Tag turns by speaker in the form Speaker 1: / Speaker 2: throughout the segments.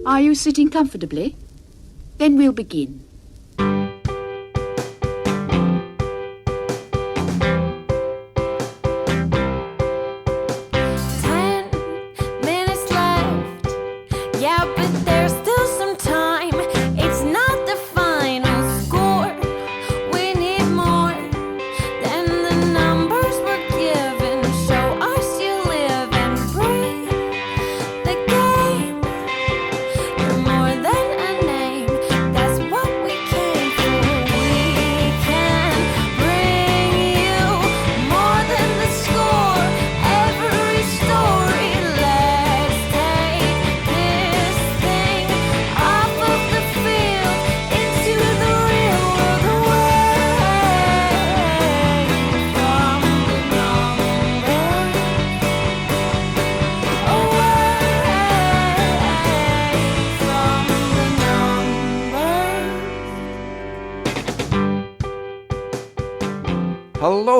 Speaker 1: Are you sitting comfortably? Then we'll begin.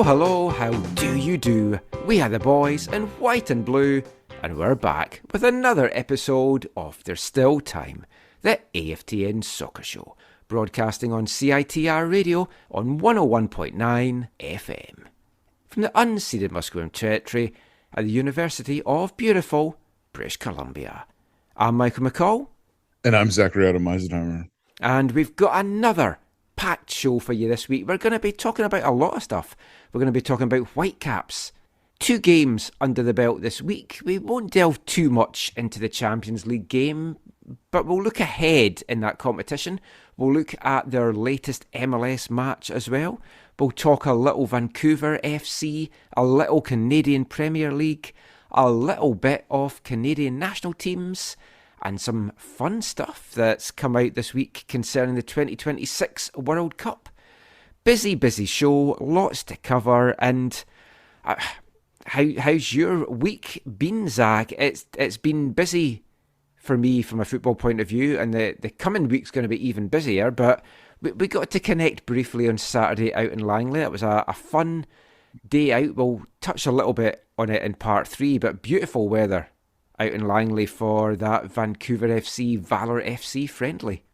Speaker 2: 'Hello, how do you do? We are the boys in white and blue, and we're back with another episode of There's Still Time, the AFTN Soccer Show, broadcasting on CITR Radio on 101.9 FM. From the unceded Musqueam Territory at the University of beautiful British Columbia. I'm Michael McCall.
Speaker 3: And I'm Zachary Adam Eisenheimer.
Speaker 2: And we've got another packed show for you this week. We're going to be talking about a lot of stuff. We're going to be talking about Whitecaps. 2 games under the belt this week. We won't delve too much into the Champions League game, but we'll look ahead in that competition. We'll look at their latest MLS match as well. We'll talk a little Vancouver FC, a little Canadian Premier League, a little bit of Canadian national teams, and some fun stuff that's come out this week concerning the 2026 World Cup. Busy show, lots to cover, and how's your week been, Zach? It's been busy for me from a football point of view, and the coming week's going to be even busier, but we got to connect briefly on Saturday out in Langley. That was a fun day out. We'll touch a little bit on it in part 3, but beautiful weather out in Langley for that Vancouver FC, Valor FC friendly.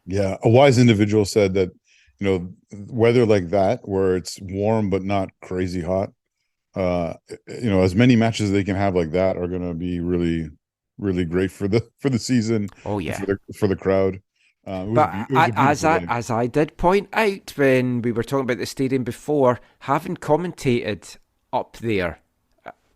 Speaker 3: Yeah, a wise individual said that, weather like that, where it's warm but not crazy hot, as many matches as they can have like that are going to be really, really great for the season.
Speaker 2: Oh yeah,
Speaker 3: for the crowd.
Speaker 2: As I did point out when we were talking about the stadium before, having commentated up there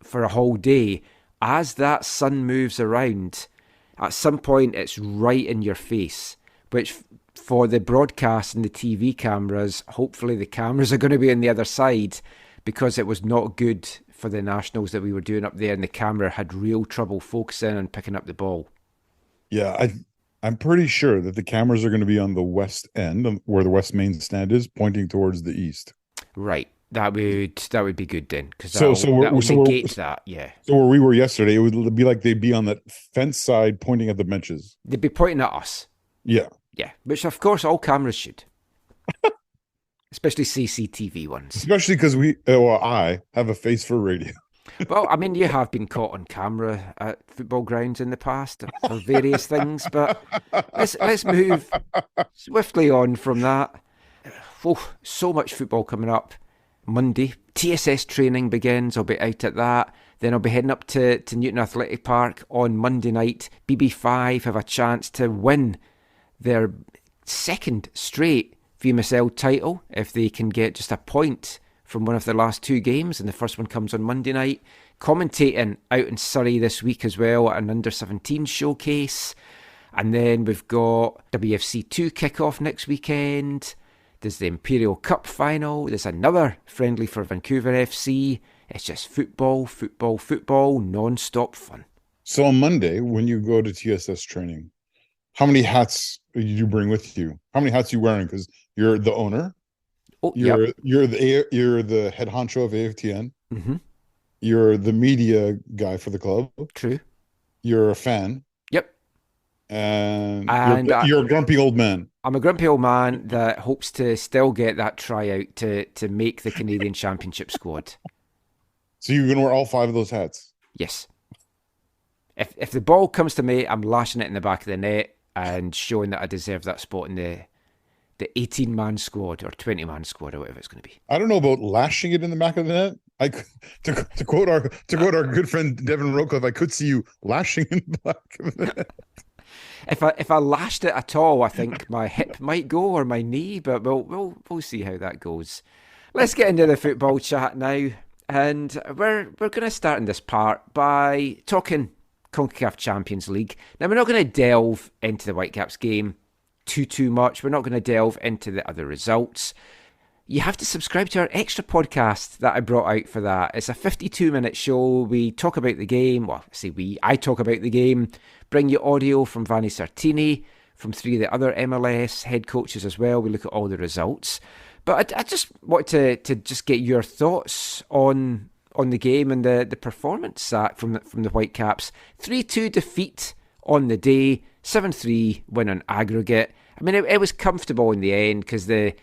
Speaker 2: for a whole day, as that sun moves around, at some point it's right in your face, which for the broadcast and the TV cameras, hopefully the cameras are going to be on the other side, because it was not good for the nationals that we were doing up there, and the camera had real trouble focusing and picking up the ball.
Speaker 3: Yeah, I'm pretty sure that the cameras are going to be on the west end, where the west main stand is, pointing towards the east.
Speaker 2: Right. That would be good then, because that'll negate that. Yeah.
Speaker 3: So where we were yesterday, it would be like they'd be on that fence side, pointing at the benches.
Speaker 2: They'd be pointing at us.
Speaker 3: Yeah.
Speaker 2: Yeah, which of course all cameras should, especially CCTV ones.
Speaker 3: Especially because I have a face for radio.
Speaker 2: Well, I mean, you have been caught on camera at football grounds in the past for various things, but let's move swiftly on from that. Oh, so much football coming up. Monday, TSS training begins. I'll be out at that. Then I'll be heading up to Newton Athletic Park on Monday night. BB5 have a chance to win their second straight VMSL title if they can get just a point from one of their last 2 games, and the first one comes on Monday night. Commentating out in Surrey this week as well at an under-17 showcase. And then we've got WFC2 kick-off next weekend. There's the Imperial Cup final. There's another friendly for Vancouver FC. It's just football, non-stop fun.
Speaker 3: So on Monday, when you go to TSS training, how many hats do you bring with you? How many hats are you wearing? Because you're the owner.
Speaker 2: Oh,
Speaker 3: you're the head honcho of AFTN.
Speaker 2: Mm-hmm.
Speaker 3: You're the media guy for the club.
Speaker 2: True.
Speaker 3: You're a fan.
Speaker 2: Yep.
Speaker 3: And you're a grumpy old man.
Speaker 2: I'm a grumpy old man that hopes to still get that tryout to make the Canadian Championship squad.
Speaker 3: So you're going to wear all 5 of those hats?
Speaker 2: Yes. if the ball comes to me, I'm lashing it in the back of the net and showing that I deserve that spot in the 18-man squad or 20-man squad or whatever it's going to be.
Speaker 3: I don't know about lashing it in the back of the net. To quote our good friend Devin Rocliffe, I could see you lashing in the back of the net.
Speaker 2: If I lashed it at all, I think my hip might go or my knee, but we'll see how that goes. Let's get into the football chat now, and we're going to start in this part by talking CONCACAF Champions League. Now, we're not going to delve into the Whitecaps game too much. We're not going to delve into the other results. You have to subscribe to our extra podcast that I brought out for that. It's a 52-minute show. We talk about the game. Well, I talk about the game. Bring you audio from Vanni Sartini, from 3 of the other MLS head coaches as well. We look at all the results. But I just wanted to just get your thoughts on the game and the performance from the Whitecaps. 3-2 defeat on the day, 7-3 win on aggregate. I mean, it was comfortable in the end because they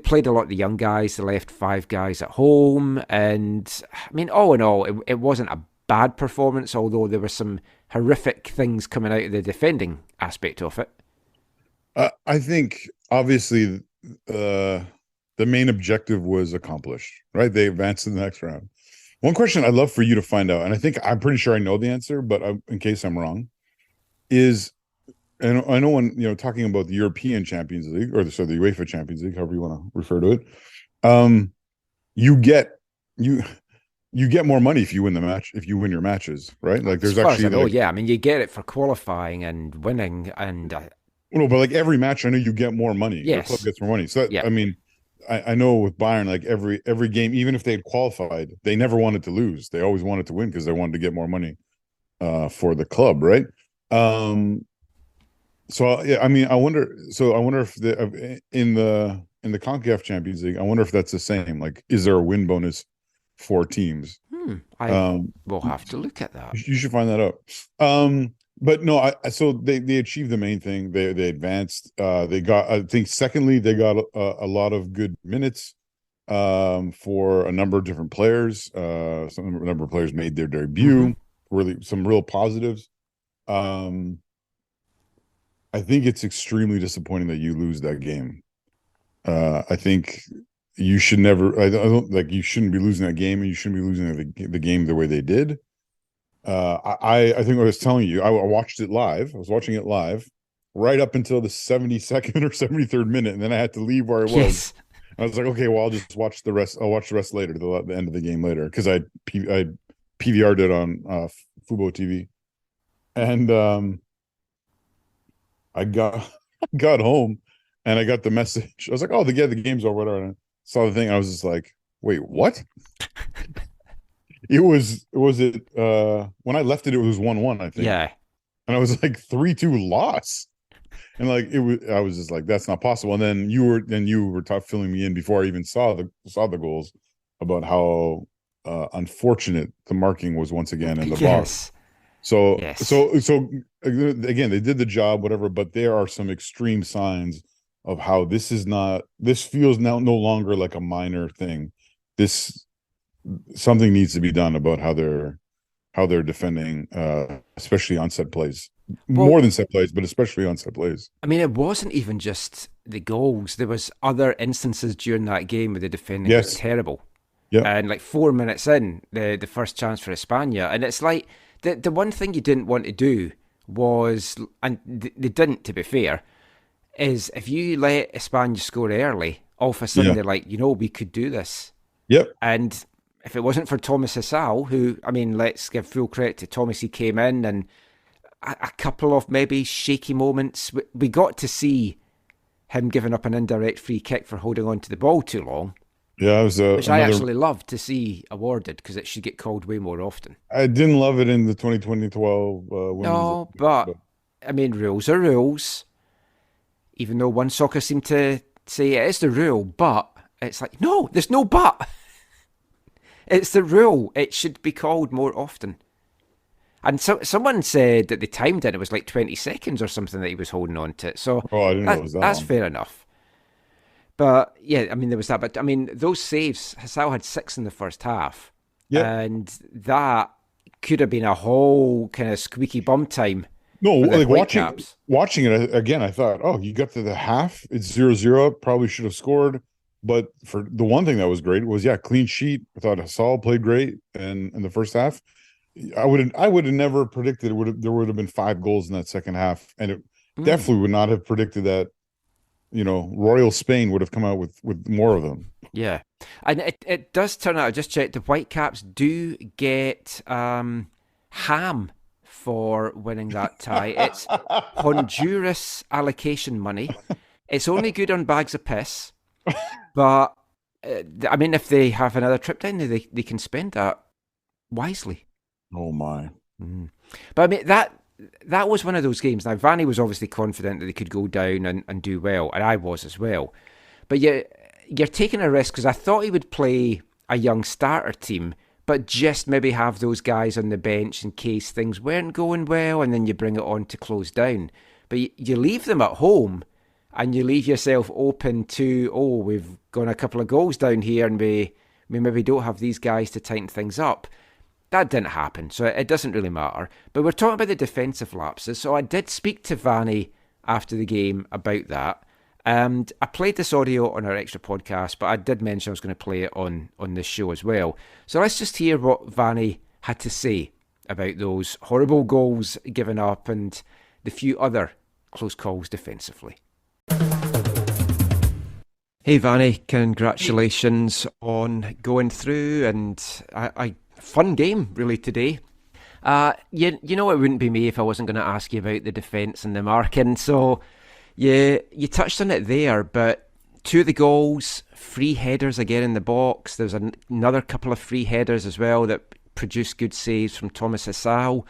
Speaker 2: played a lot of the young guys. They left 5 guys at home. And, I mean, all in all, it wasn't a bad performance, although there were some horrific things coming out of the defending aspect of it.
Speaker 3: I think, obviously, the main objective was accomplished, right? They advanced to the next round. One question I'd love for you to find out, and I'm pretty sure I know the answer, but in case I'm wrong, is, and I know when talking about the European Champions League or the UEFA Champions League, however you want to refer to it, you get more money if you win the match, if you win your matches, right? Like there's actually,
Speaker 2: I mean, you get it for qualifying and winning, and
Speaker 3: no, but like every match, I know you get more money.
Speaker 2: Yes,
Speaker 3: the club gets more money. So I mean, I know with Bayern, like every game, even if they had qualified, they never wanted to lose. They always wanted to win because they wanted to get more money for the club, right? So yeah, I mean, I wonder if in the CONCACAF Champions League, I wonder if that's the same. Like, is there a win bonus for teams?
Speaker 2: We'll have to look at that.
Speaker 3: You should find that out. But no, so they achieved the main thing. They advanced. They got, I think, secondly, they got a lot of good minutes for a number of different players. A number of players made their debut. Really, some real positives. I think it's extremely disappointing that you lose that game. I think you should never. I don't like. You shouldn't be losing that game, and you shouldn't be losing the game the way they did. I think I was telling you, I watched it live. I was watching it live right up until the 72nd or 73rd minute, and then I had to leave where I was.
Speaker 2: Yes.
Speaker 3: I was like, okay, well, I'll just watch the rest. I'll watch the rest later, the end of the game later, because I PVR'd it on Fubo TV, and I got home, and I got the message. I was like, oh, the game's over. Whatever. And I saw the thing. I was just like, wait, what? It was when I left it was 1-1, I think.
Speaker 2: Yeah.
Speaker 3: And I was like 3-2 loss. And like I was just like, that's not possible. And then you were filling me in before I even saw the goals about how unfortunate the marking was once again in the box. So again, they did the job, whatever, but there are some extreme signs of how this feels now no longer like a minor thing. Something needs to be done about how they're defending, especially on set plays. More than set plays, but especially on set plays.
Speaker 2: I mean, it wasn't even just the goals. There was other instances during that game where the defending was terrible.
Speaker 3: Yeah.
Speaker 2: And like 4 minutes in, the first chance for España. And it's like, the one thing you didn't want to do was, and they didn't, to be fair, is if you let España score early, all of a sudden they're like, we could do this.
Speaker 3: Yep.
Speaker 2: And if it wasn't for Thomas Hasal, who, I mean, let's give full credit to Thomas, he came in and a couple of maybe shaky moments. We got to see him giving up an indirect free kick for holding on to the ball too long.
Speaker 3: Yeah, it was
Speaker 2: which I actually loved to see awarded because it should get called way more often.
Speaker 3: I didn't love it in the 2012
Speaker 2: No, but I mean, rules are rules. Even though One Soccer seemed to say it is the rule, but it's like, no, there's no but. It's the rule. It should be called more often. And so someone said that they timed it. It was like 20 seconds or something that he was holding on to. So
Speaker 3: I didn't know it was
Speaker 2: that's
Speaker 3: long.
Speaker 2: fair enough. But yeah, I mean, there was that. But I mean, those saves, Hasal had 6 in the first half.
Speaker 3: Yeah.
Speaker 2: And that could have been a whole kind of squeaky bum time.
Speaker 3: No,
Speaker 2: For the
Speaker 3: like
Speaker 2: Whitecaps.
Speaker 3: watching it again, I thought, oh, you got to the half, it's 0-0, probably should have scored. But for the one thing that was great was, clean sheet. I thought Hasal played great in the first half. I would have never predicted there would have been 5 goals in that second half, and it definitely would not have predicted that. Royal Spain would have come out with more of them.
Speaker 2: Yeah, and it does turn out. I just checked. The Whitecaps do get ham for winning that tie. It's Honduras allocation money. It's only good on bags of piss, but I mean, if they have another trip down there, they can spend that wisely.
Speaker 3: Oh my!
Speaker 2: But I mean that was one of those games. Now Vanni was obviously confident that they could go down and do well, and I was as well. But you're taking a risk, because I thought he would play a young starter team, but just maybe have those guys on the bench in case things weren't going well, and then you bring it on to close down. But you leave them at home, and you leave yourself open to, we've gone a couple of goals down here, and we maybe don't have these guys to tighten things up. That didn't happen, so it doesn't really matter. But we're talking about the defensive lapses, so I did speak to Vanni after the game about that. And I played this audio on our extra podcast, but I did mention I was going to play it on this show as well. So let's just hear what Vanni had to say about those horrible goals given up and the few other close calls defensively. Hey Vanni, congratulations on going through, and a fun game really today. You know it wouldn't be me if I wasn't going to ask you about the defence and the marking, so you touched on it there, but 2 of the goals, free headers again in the box. There's another couple of free headers as well that produced good saves from Thomas Hasal.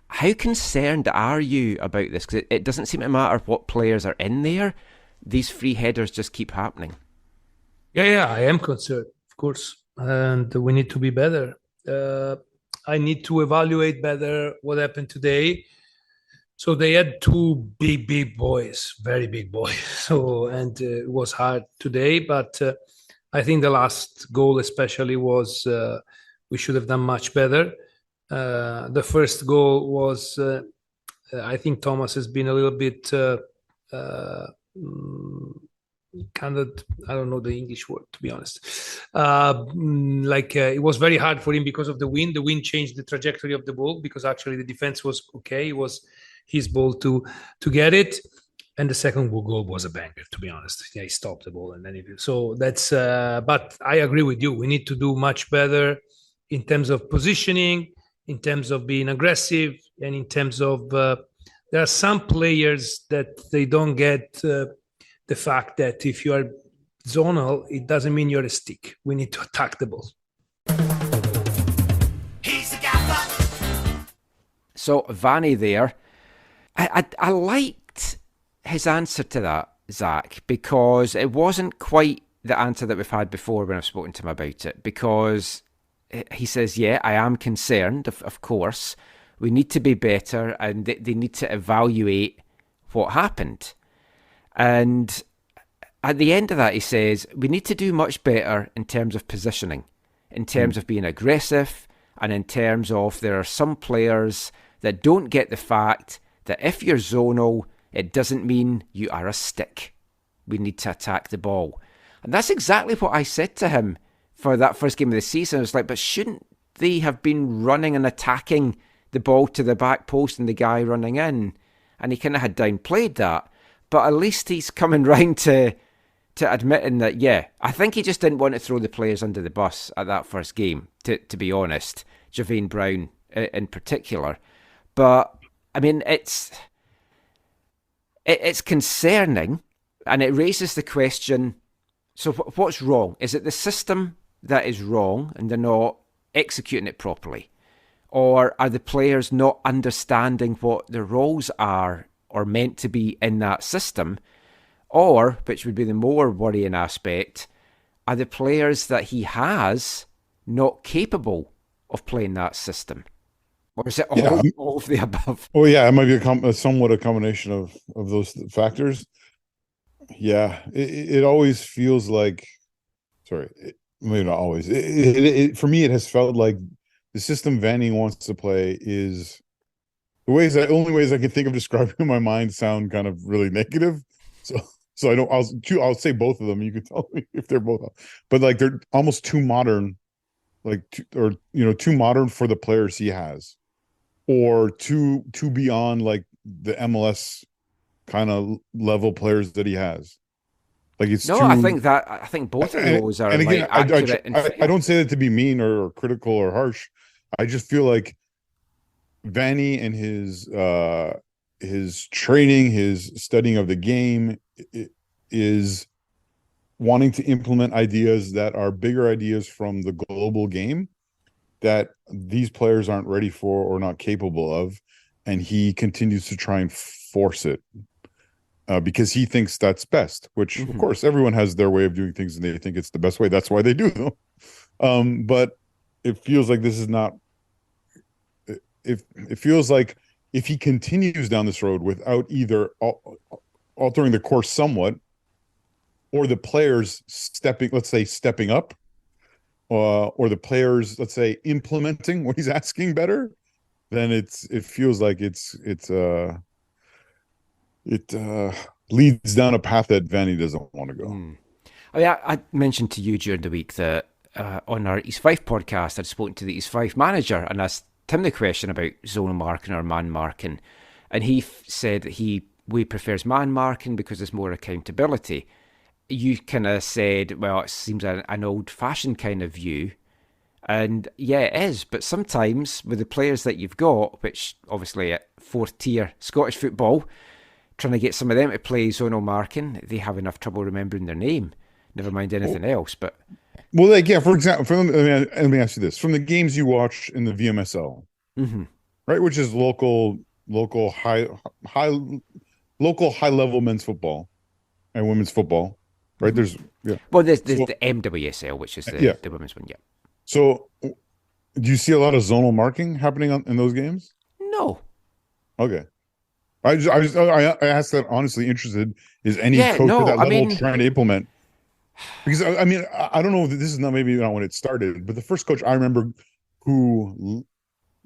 Speaker 2: How concerned are you about this? Because it doesn't seem to matter what players are in there. These free headers just keep happening.
Speaker 4: Yeah, I am concerned, of course. And we need to be better. I need to evaluate better what happened today. So they had 2 big boys, very big boys. And it was hard today, but I think the last goal especially was we should have done much better. The first goal was, I think Thomas has been a little bit kind of, I don't know the English word, to be honest. It was very hard for him because of the wind. The wind changed the trajectory of the ball, because actually the defense was okay. It was his ball to get it. And the second goal was a banger, to be honest. Yeah, he stopped the ball. And then so that's, but I agree with you. We need to do much better in terms of positioning, in terms of being aggressive, and in terms of, there are some players that they don't get the fact that if you are zonal, it doesn't mean you're a stick. We need to attack the ball.
Speaker 2: So Vanni there, I liked his answer to that, Zach, because it wasn't quite the answer that we've had before when I've spoken to him about it, because he says, I am concerned, of course. We need to be better, and they need to evaluate what happened. And at the end of that, he says, we need to do much better in terms of positioning, in terms of being aggressive, and in terms of there are some players that don't get the fact that if you're zonal, it doesn't mean you are a stick. We need to attack the ball. And that's exactly what I said to him for that first game of the season. I was like, but shouldn't they have been running and attacking the ball to the back post and the guy running in? And he kind of had downplayed that. But at least he's coming round to admitting that, I think he just didn't want to throw the players under the bus at that first game, to be honest. Javane Brown in particular. But, I mean, it's concerning, and it raises the question, so what's wrong? Is it the system that is wrong and they're not executing it properly? Or are the players not understanding what their roles are or meant to be in that system? Or, which would be the more worrying aspect, are the players that he has not capable of playing that system? Or is it all of the above?
Speaker 3: Oh, yeah, it might be somewhat a combination of those factors. Yeah, it always feels like, maybe not always. For me, it has felt like the system Vanni wants to play is only ways I can think of describing in my mind sound kind of really negative. So I don't. I'll say both of them. You can tell me if they're both, but like they're almost too modern, like too modern for the players he has, or too beyond like the MLS kind of level players that he has. Like it's
Speaker 2: no,
Speaker 3: too.
Speaker 2: I think both of those are
Speaker 3: and again,
Speaker 2: like accurate and fair.
Speaker 3: I don't say that to be mean or critical or harsh. I just feel like Vanni and his training, his studying of the game is wanting to implement ideas that are bigger ideas from the global game that these players aren't ready for or not capable of, and he continues to try and force it because he thinks that's best, which of course everyone has their way of doing things and they think it's the best way. That's why they do them. But it feels like this is not. It feels like if he continues down this road without either altering the course somewhat, or the players stepping up, or the players, let's say, implementing what he's asking better, then it feels like it leads down a path that Vanni doesn't want to go.
Speaker 2: I mean, I mentioned to you during the week that on our East Fife podcast, I'd spoken to the East Fife manager and asked him the question about zonal marking or man marking, and he said that he prefers man marking because there's more accountability. You kind of said, well, it seems an old-fashioned kind of view, and yeah, it is. But sometimes with the players that you've got, which obviously at fourth-tier Scottish football, trying to get some of them to play zonal marking, they have enough trouble remembering their name. Never mind anything else. But
Speaker 3: well, like for example, let me ask you this: from the games you watch in the VMSL, right, which is local high level men's football and women's football. Right, there's the
Speaker 2: MWSL, which is the women's one. Yeah.
Speaker 3: So, do you see a lot of zonal marking happening in those games?
Speaker 2: No.
Speaker 3: Okay. I asked that honestly interested. Is any coach at that level trying to implement? Because I mean, I don't know if this is maybe not when it started, but the first coach I remember who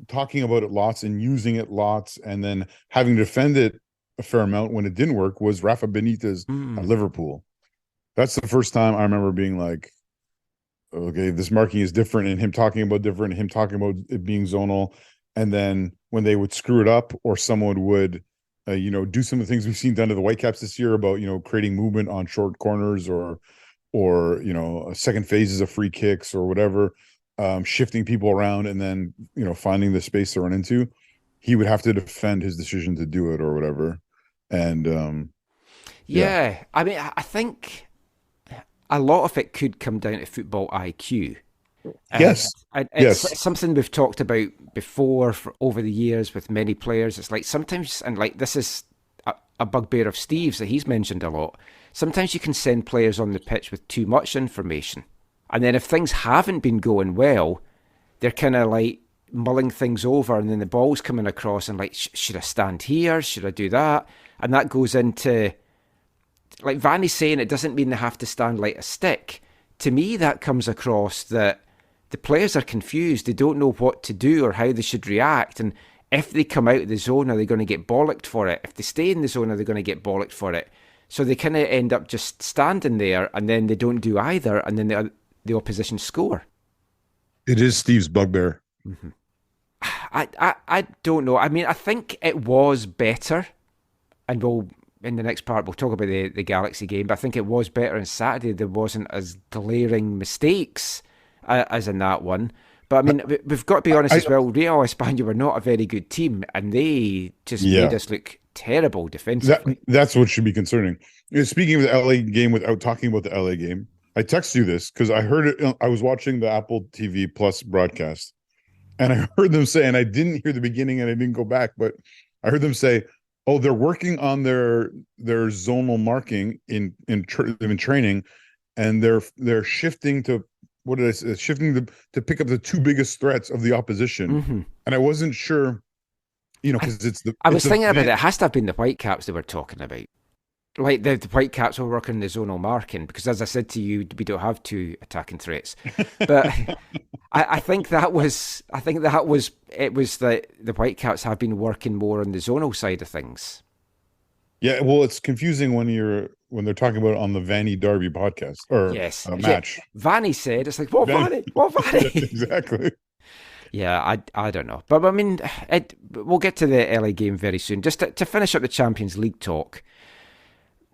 Speaker 3: talking about it lots and using it lots and then having to defend it a fair amount when it didn't work was Rafa Benitez at Liverpool. That's the first time I remember being like, okay, this marking is different, and him talking about it being zonal. And then when they would screw it up, or someone would, do some of the things we've seen done to the Whitecaps this year about, creating movement on short corners or second phases of free kicks or whatever, shifting people around and then, finding the space to run into, he would have to defend his decision to do it or whatever. And
Speaker 2: I mean, I think a lot of it could come down to football IQ.
Speaker 3: Yes.
Speaker 2: It's something we've talked about before over the years with many players. It's like sometimes, and like this is a bugbear of Steve's that he's mentioned a lot, sometimes you can send players on the pitch with too much information. And then if things haven't been going well, they're kind of like mulling things over, and then the ball's coming across and like, should I stand here? Should I do that? And that goes into, like Vanni's saying, it doesn't mean they have to stand like a stick. To me, that comes across that the players are confused. They don't know what to do or how they should react. And if they come out of the zone, are they going to get bollocked for it? If they stay in the zone, are they going to get bollocked for it? So they kind of end up just standing there, and then they don't do either, and then the opposition score.
Speaker 3: It is Steve's bugbear.
Speaker 2: I don't know. I mean, I think it was better, and in the next part, we'll talk about the Galaxy game, but I think it was better on Saturday. There wasn't as glaring mistakes as in that one. But I mean, we've got to be honest as well, Real España were not a very good team, and they just made us look terrible defensively.
Speaker 3: That's what should be concerning. Speaking of the LA game, without talking about the LA game, I text you this because I heard it. I was watching the Apple TV Plus broadcast, and I heard them say, and I didn't hear the beginning, and I didn't go back, but I heard them say, "Oh, they're working on their zonal marking in training, and they're shifting to." What did I say? Shifting to pick up the two biggest threats of the opposition, and I wasn't sure, because it's the.
Speaker 2: I was thinking about it. It has to have been the Whitecaps they were talking about. like the Whitecaps were working the zonal marking, because as I said to you, we don't have two attacking threats. But I think that was that the Whitecaps have been working more on the zonal side of things.
Speaker 3: Yeah, well, it's confusing when they're talking about it on the Vanni Derby podcast or match.
Speaker 2: Yeah. Vanni said, it's like, what Vanni? What Vanni?
Speaker 3: Exactly.
Speaker 2: Yeah, I don't know. But I mean, we'll get to the LA game very soon. Just to finish up the Champions League talk,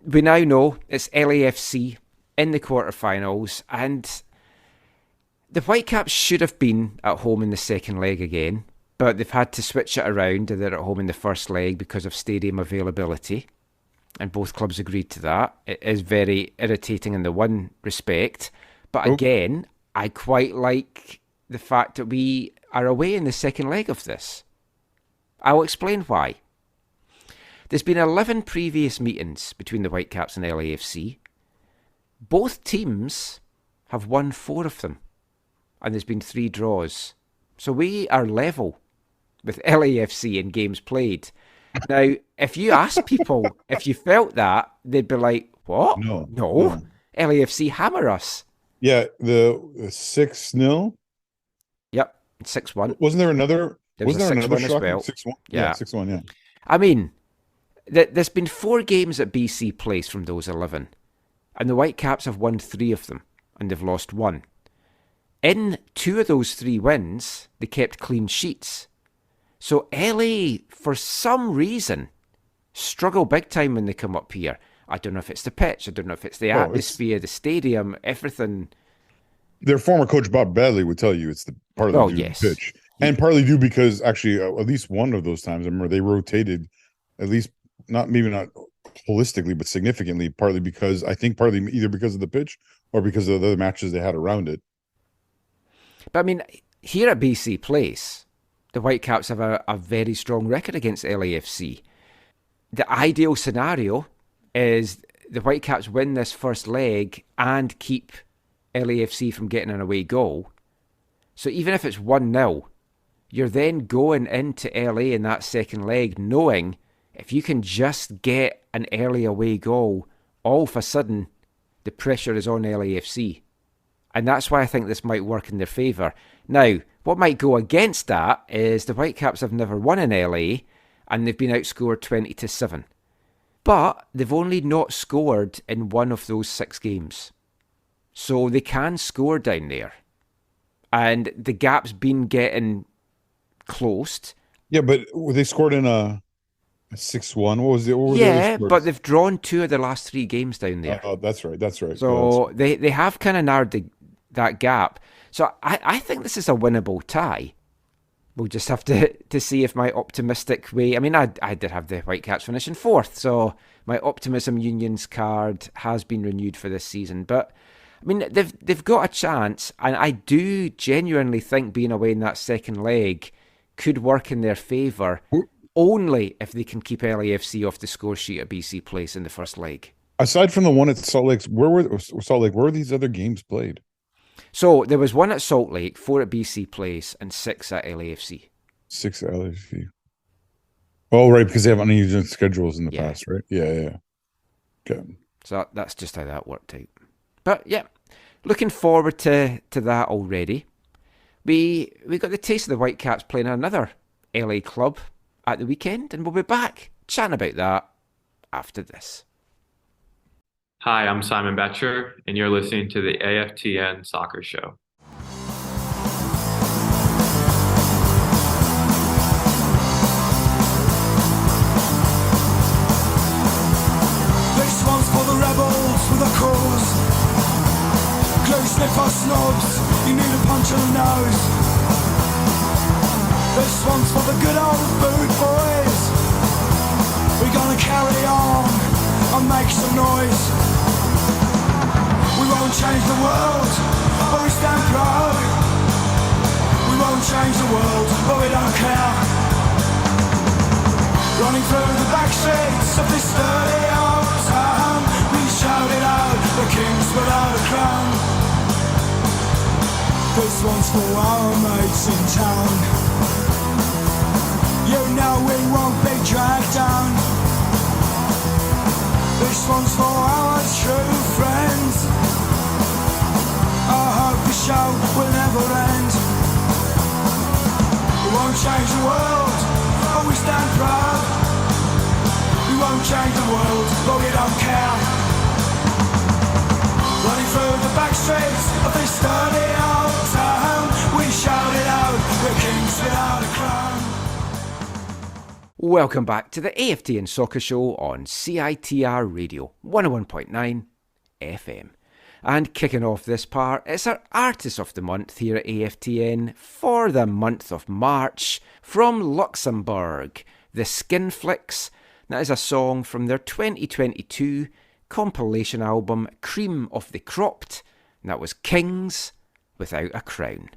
Speaker 2: we now know it's LAFC in the quarterfinals, and the Whitecaps should have been at home in the second leg again, but they've had to switch it around, and they're at home in the first leg because of stadium availability, and both clubs agreed to that. It is very irritating in the one respect, but again, I quite like the fact that we are away in the second leg of this. I'll explain why. There's been 11 previous meetings between the Whitecaps and LAFC. Both teams have won 4 of them, and there's been 3 draws. So we are level with LAFC in games played. Now, if you ask people if you felt that, they'd be like, what? No. LAFC hammer us.
Speaker 3: Yeah, the 6-0.
Speaker 2: Yep, 6-1.
Speaker 3: Wasn't there another?
Speaker 2: Wasn't there another
Speaker 3: shocking
Speaker 2: as well?
Speaker 3: 6-1.
Speaker 2: Yeah,
Speaker 3: 6-1. Yeah.
Speaker 2: I mean, there's been 4 games at BC Place from those 11, and the Whitecaps have won 3 of them, and they've lost 1. In 2 of those 3 wins, they kept clean sheets. So LA, for some reason, struggle big time when they come up here. I don't know if it's the pitch, I don't know if it's the atmosphere, the stadium, everything.
Speaker 3: Their former coach Bob Badley would tell you it's the partly due to the pitch, and partly due because actually at least one of those times, I remember they rotated, at least maybe not holistically, but significantly. Partly because either because of the pitch or because of the other matches they had around it.
Speaker 2: But I mean, here at BC Place, the Whitecaps have a very strong record against LAFC. The ideal scenario is the Whitecaps win this first leg and keep LAFC from getting an away goal. So even if it's 1-0, you're then going into LA in that second leg knowing if you can just get an early away goal, all of a sudden the pressure is on LAFC. And that's why I think this might work in their favour. Now, what might go against that is the Whitecaps have never won in LA and they've been outscored 20-7. But they've only not scored in 1 of those 6 games. So they can score down there. And the gap's been getting closed. Yeah,
Speaker 3: but they scored in a 6-1. What was it?
Speaker 2: But they've drawn 2 of the last 3 games down there.
Speaker 3: Oh, that's right.
Speaker 2: So they have kind of narrowed that gap. So I think this is a winnable tie. We'll just have to see if my optimistic way... I mean, I did have the Whitecaps finishing 4th, so my Optimism Unions card has been renewed for this season. But, I mean, they've got a chance, and I do genuinely think being away in that second leg could work in their favour, only if they can keep LAFC off the score sheet at BC Place in the first leg.
Speaker 3: Aside from the one at Salt Lake, where were these other games played?
Speaker 2: So there was 1 at Salt Lake, 4 at BC Place, and 6 at LAFC.
Speaker 3: 6 at LAFC. Oh, right, because they have uneven schedules in the past, right? Yeah. Okay.
Speaker 2: So that's just how that worked out. But yeah, looking forward to that already. We got the taste of the Whitecaps playing another LA club at the weekend, and we'll be back chatting about that after this.
Speaker 5: Hi, I'm Simon Betcher, and you're listening to the AFTN Soccer Show.
Speaker 6: This one's for the rebels with a cause. Glue sniffer snobs, you need a punch in the nose. This one's for the good old boot boys. We're gonna carry on and make some noise. We won't change the world, but we stand proud. We won't change the world, but we don't care. Running through the back streets of this dirty old town, we shouted out, the king's without a crown. This one's for our mates in town. You know we won't be dragged down. This one's for our true friends. I hope the show will never end. We won't change the world, but we stand proud. We won't change the world, but we don't care. Running through the back streets of this dirty old town, we shout it out, we're kings without a crown.
Speaker 2: Welcome back to the AFTN Soccer Show on CITR Radio 101.9 FM. And kicking off this part, it's our Artist of the Month here at AFTN for the month of March from Luxembourg, the Skinflicks. That is a song from their 2022 compilation album Cream of the Cropped, and that was Kings Without a Crown.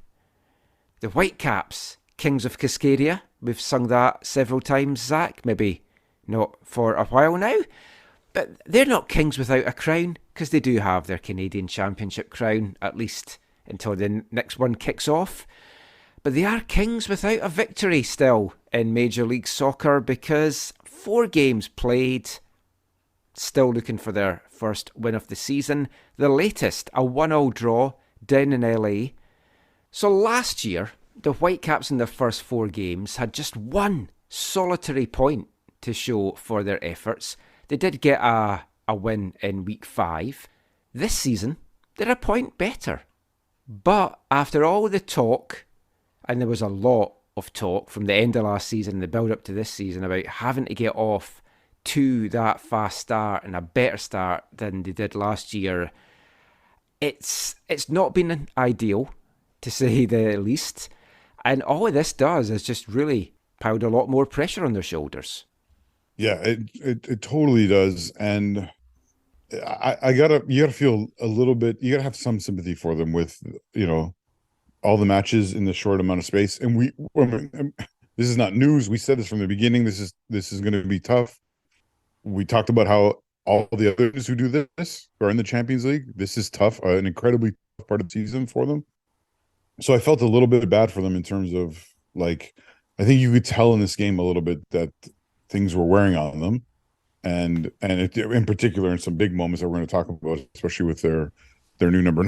Speaker 2: The Whitecaps, Kings of Cascadia. We've sung that several times, Zach, maybe not for a while now, but they're not kings without a crown because they do have their Canadian Championship crown, at least until the next one kicks off. But they are kings without a victory still in Major League Soccer because 4 games played, still looking for their first win of the season. The latest, a 1-1 draw down in LA. So last year, the Whitecaps in their first 4 games had just 1 solitary point to show for their efforts. They did get a win in week 5. This season, they're a point better. But after all the talk, and there was a lot of talk from the end of last season, the build up to this season, about having to get off to that fast start and a better start than they did last year, it's not been ideal, to say the least. And all of this does is just really piled a lot more pressure on their shoulders.
Speaker 3: Yeah, it totally does. And you gotta feel a little bit, you gotta have some sympathy for them with, all the matches in the short amount of space. And this is not news. We said this from the beginning. This is going to be tough. We talked about how all the others who do this are in the Champions League. This is tough, an incredibly tough part of the season for them. So I felt a little bit bad for them in terms of, I think you could tell in this game a little bit that things were wearing on them, and in particular in some big moments that we're going to talk about, especially with their new number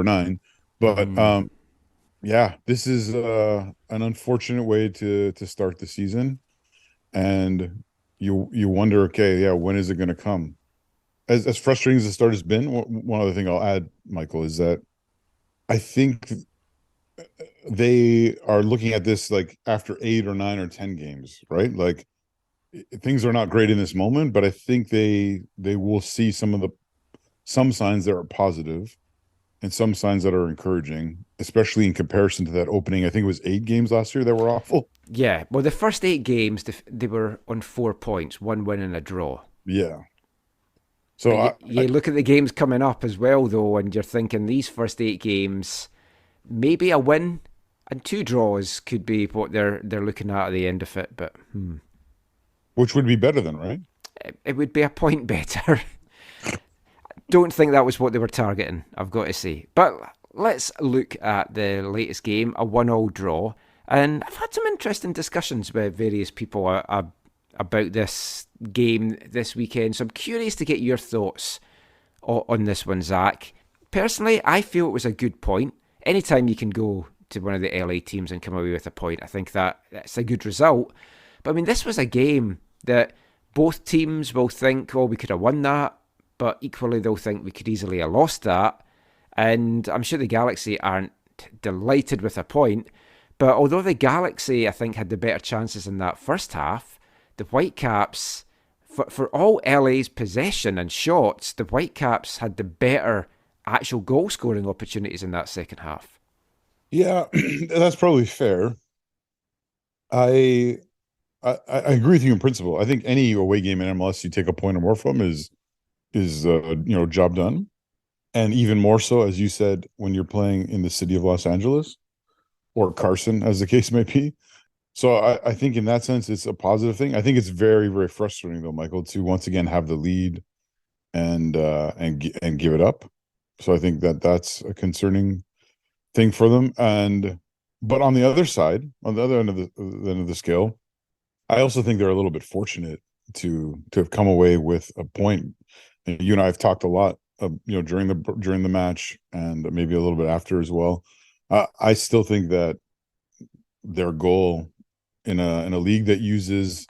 Speaker 3: 9. But this is an unfortunate way to start the season, and you wonder, when is it going to come? As frustrating as the start has been, one other thing I'll add, Michael, is that I think they are looking at this after 8 or 9 or 10 games, right? Things are not great in this moment, but I think they will see some signs that are positive and some signs that are encouraging, especially in comparison to that opening. I think it was 8 games last year that were awful.
Speaker 2: Yeah, well, the first 8 games, they were on 4 points, 1 win and a draw.
Speaker 3: Yeah. So
Speaker 2: you look at the games coming up as well, though, and you're thinking these first 8 games, maybe a win and 2 draws could be what they're looking at the end of it. But
Speaker 3: which would be better than, right?
Speaker 2: It would be a point better. Don't think that was what they were targeting, I've got to say. But let's look at the latest game, a 1-1 draw. And I've had some interesting discussions with various people about this game this weekend. So I'm curious to get your thoughts on this one, Zach. Personally, I feel it was a good point. Anytime you can go to one of the LA teams and come away with a point, I think that's a good result. But I mean, this was a game that both teams will think, we could have won that, but equally they'll think we could easily have lost that. And I'm sure the Galaxy aren't delighted with a point, but although the Galaxy, I think, had the better chances in that first half, the Whitecaps, for all LA's possession and shots, the Whitecaps had the better actual goal-scoring opportunities in that second half.
Speaker 3: Yeah, that's probably fair. I agree with you in principle. I think any away game in MLS you take a point or more from is job done. And even more so, as you said, when you're playing in the city of Los Angeles or Carson, as the case may be. So I think in that sense, it's a positive thing. I think it's very, very frustrating, though, Michael, to once again have the lead and give it up. So I think that's a concerning thing for them. But on the other side, on the other end of the scale, I also think they're a little bit fortunate to have come away with a point. and you and I have talked a lot, during the match and maybe a little bit after as well. I still think that their goal in a league that uses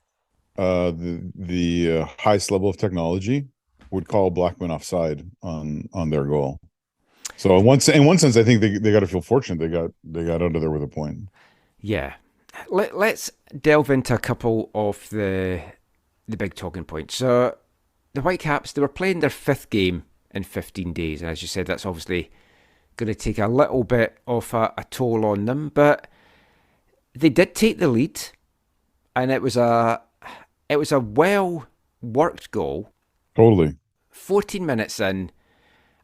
Speaker 3: the highest level of technology would call Blackman offside on their goal. So in one sense, I think they got to feel fortunate they got under there with a point.
Speaker 2: Yeah. Let's delve into a couple of the big talking points. So the Whitecaps, they were playing their 5th game in 15 days, and as you said, that's obviously going to take a little bit of a toll on them, but they did take the lead, and it was a well worked goal.
Speaker 3: Totally.
Speaker 2: 14 minutes in,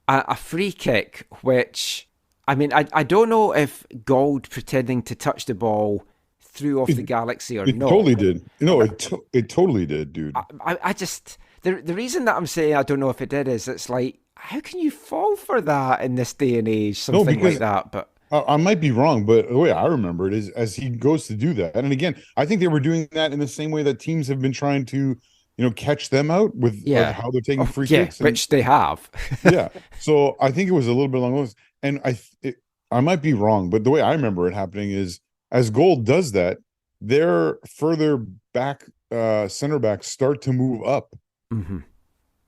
Speaker 2: a free kick, which, I mean, I don't know if Gold pretending to touch the ball threw off the galaxy or
Speaker 3: it
Speaker 2: not.
Speaker 3: It totally did. It totally did, dude.
Speaker 2: I just, the reason that I'm saying I don't know if it did is it's like, how can you fall for that in this day and age? Something like that. But
Speaker 3: I might be wrong, but the way I remember it is as he goes to do that. And again, I think they were doing that in the same way that teams have been trying to, catch them out with how they're taking free kicks.
Speaker 2: Which they have.
Speaker 3: Yeah. So I think it was a little bit along those. And I might be wrong, but the way I remember it happening is as Gold does that, their further back center backs start to move up.
Speaker 2: Mm-hmm.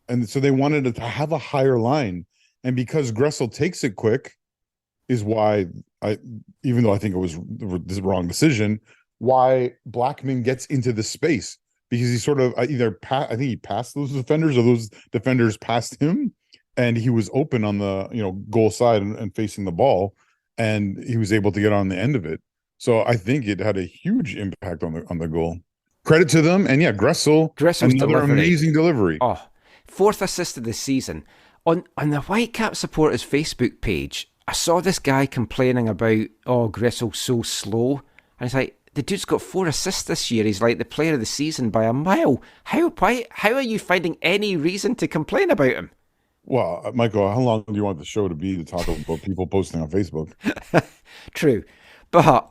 Speaker 3: And so they wanted to have a higher line. And because Gressel takes it quick is why even though I think it was the wrong decision, why Blackman gets into the space, because he sort of I think he passed those defenders or those defenders passed him, and he was open on the goal side and facing the ball, and he was able to get on the end of it. So I think it had a huge impact on the goal. Credit to them, and Gressel's another amazing delivery.
Speaker 2: Oh, 4th assist of the season. On the Whitecaps supporters Facebook page, I saw this guy complaining about, Gressel's so slow. And it's like, the dude's got 4 assists this year. He's like the player of the season by a mile. How are you finding any reason to complain about him?
Speaker 3: Well, Michael, how long do you want the show to be to talk about people posting on Facebook?
Speaker 2: True. But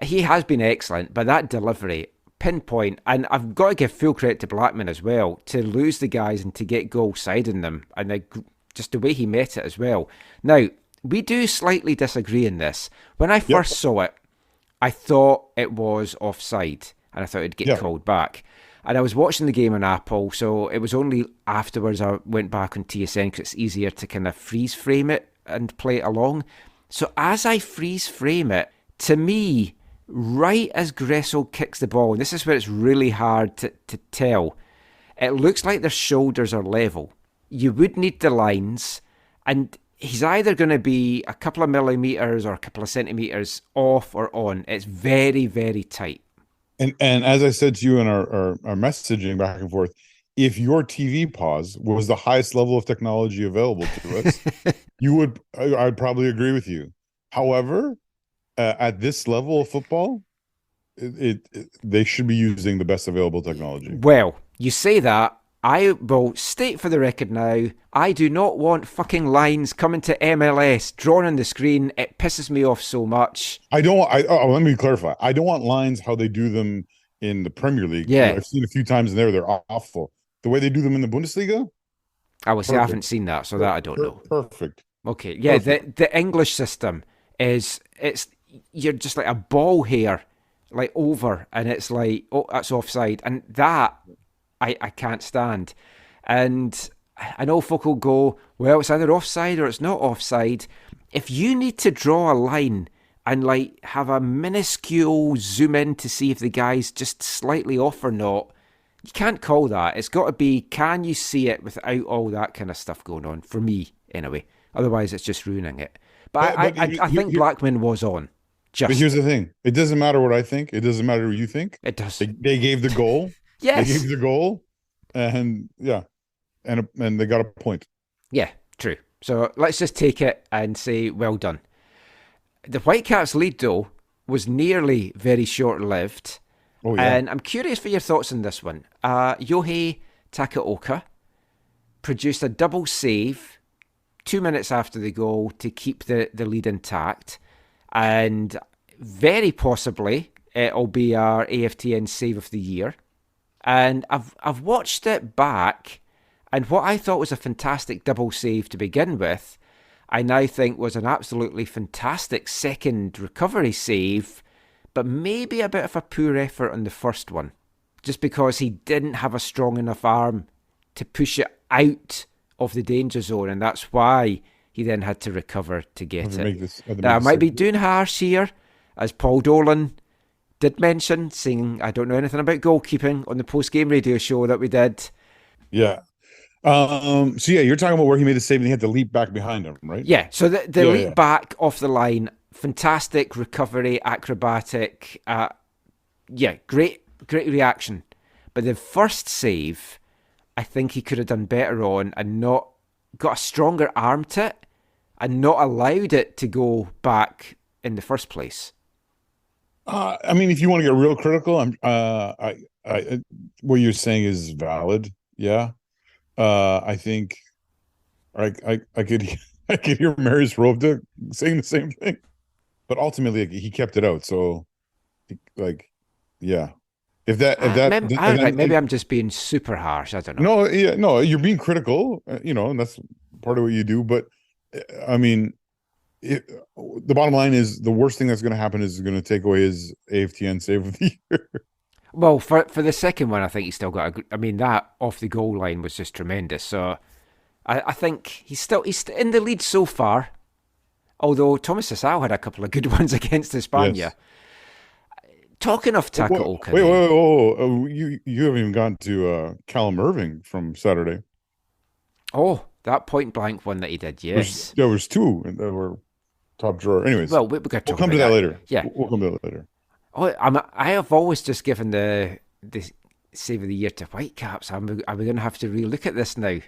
Speaker 2: he has been excellent. But that delivery, pinpoint, and I've got to give full credit to Blackman as well, to lose the guys and to get goal side in them. And just the way he met it as well. Now, we do slightly disagree in this. When I first saw it, I thought it was offside, and I thought it'd get called back. And I was watching the game on Apple, so it was only afterwards I went back on TSN because it's easier to kind of freeze frame it and play it along. So as I freeze frame it, to me, right as Gressel kicks the ball, and this is where it's really hard to tell, it looks like their shoulders are level. You would need the lines, and he's either going to be a couple of millimeters or a couple of centimeters off or on. It's very, very tight.
Speaker 3: And as I said to you in our messaging back and forth, if your TV pause was the highest level of technology available to us, I'd probably agree with you. However, at this level of football, they should be using the best available technology.
Speaker 2: Well, you say that. I will state for the record now, I do not want fucking lines coming to MLS drawn on the screen. It pisses me off so much.
Speaker 3: Let me clarify. I don't want lines how they do them in the Premier League.
Speaker 2: Yeah.
Speaker 3: I've seen a few times in there. They're awful. The way they do them in the Bundesliga?
Speaker 2: I would say I haven't seen that, so that I don't know.
Speaker 3: Perfect.
Speaker 2: Okay, yeah,
Speaker 3: Perfect.
Speaker 2: The English system you're just like a ball hair, like over, and it's like, oh, that's offside. And that I can't stand. And I know folk will go, well, it's either offside or it's not offside. If you need to draw a line and like have a minuscule zoom in to see if the guy's just slightly off or not, you can't call that. It's got to be, can you see it without all that kind of stuff going on? For me, anyway. Otherwise, it's just ruining it. But I think Blackman was on.
Speaker 3: But here's the thing. It doesn't matter what I think. It doesn't matter what you think.
Speaker 2: It does.
Speaker 3: They gave the goal.
Speaker 2: Yes.
Speaker 3: They gave the goal. And and they got a point.
Speaker 2: Yeah, true. So let's just take it and say, well done. The Whitecaps lead, though, was nearly very short-lived.
Speaker 3: Oh, yeah.
Speaker 2: And I'm curious for your thoughts on this one. Yohei Takaoka produced a double save 2 minutes after the goal to keep the lead intact. And very possibly it'll be our AFTN save of the year. And I've watched it back, And what I thought was a fantastic double save to begin with, I now think was an absolutely fantastic second recovery save, but maybe a bit of a poor effort on the first one, just because he didn't have a strong enough arm to push it out of the danger zone, and that's why he then had to recover to get it. Now, I might be doing harsh here, as Paul Dolan did mention, saying I don't know anything about goalkeeping on the post-game radio show that we did.
Speaker 3: Yeah. So yeah, you're talking about where he made the save and he had to leap back behind him, right?
Speaker 2: Yeah. So the leap back off the line, fantastic recovery, acrobatic. Great reaction. But the first save, I think he could have done better on and not got a stronger arm to it and not allowed it to go back in the first place.
Speaker 3: I mean, if you want to get real critical, what you're saying is valid. Yeah. I think I could hear Marius Rovda saying the same thing, but ultimately he kept it out. So, yeah. Maybe
Speaker 2: I'm just being super harsh. I don't know.
Speaker 3: No, you're being critical, and that's part of what you do. But I mean, the bottom line is the worst thing that's going to happen is going to take away his AFTN save of the year.
Speaker 2: Well, for the second one, I think he's still got that off the goal line was just tremendous. So I think he's in the lead so far. Although Thomas Sasal had a couple of good ones against Hispania. Yes. Talking of Takaoka.
Speaker 3: Wait. You haven't even gone to Callum Irving from Saturday.
Speaker 2: Oh, that point blank one that he did, yes.
Speaker 3: There was two that were top drawer. Anyways,
Speaker 2: well, we'll
Speaker 3: come to that later.
Speaker 2: Yeah.
Speaker 3: We'll come to that later.
Speaker 2: Oh, I have always just given the save of the year to Whitecaps. Are we going to have to relook at this now?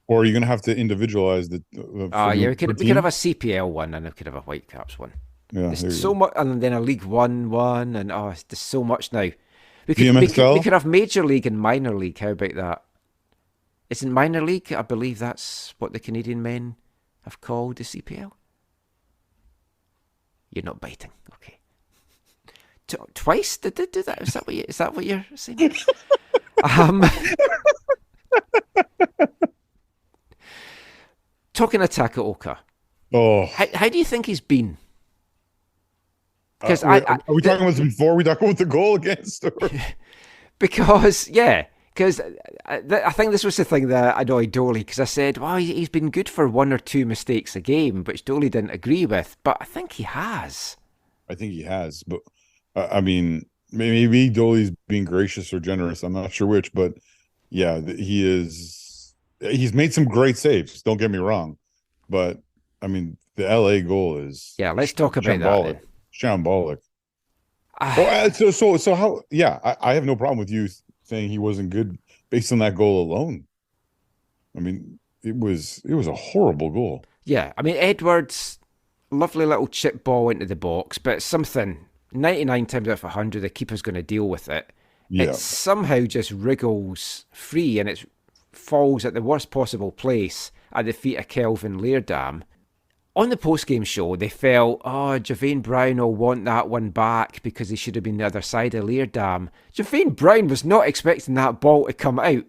Speaker 3: Or are you going to have to individualize the
Speaker 2: we could have a CPL one and we could have a Whitecaps one.
Speaker 3: Yeah,
Speaker 2: there's so much, and then a League One, and it's just so much now. We could have Major League and Minor League. How about that? Isn't Minor League? I believe that's what the Canadian men have called the CPL. You're not biting, okay? Twice did they do that? Is that what you're saying? Talking of Takaoka.
Speaker 3: Oh,
Speaker 2: how do you think he's been?
Speaker 3: Because are we talking about this before we talk about the goal against?
Speaker 2: Because I think this was the thing that annoyed Doley, because I said, well, he's been good for one or two mistakes a game, which Doley didn't agree with. But I think he has.
Speaker 3: But I mean, maybe Doley's being gracious or generous. I'm not sure which, but yeah, he is. He's made some great saves. Don't get me wrong, but I mean, the LA goal is
Speaker 2: Let's talk about that then.
Speaker 3: Shambolic. So how? Yeah, I have no problem with you saying he wasn't good based on that goal alone. I mean, it was a horrible goal.
Speaker 2: Yeah, I mean, Edwards, lovely little chip ball into the box, but something 99 times out of 100, the keeper's going to deal with it. Yeah. It somehow just wriggles free and it falls at the worst possible place at the feet of Kelvin Leardam. On the post-game show, they felt, Javane Brown will want that one back because he should have been the other side of Leardam. Javane Brown was not expecting that ball to come out.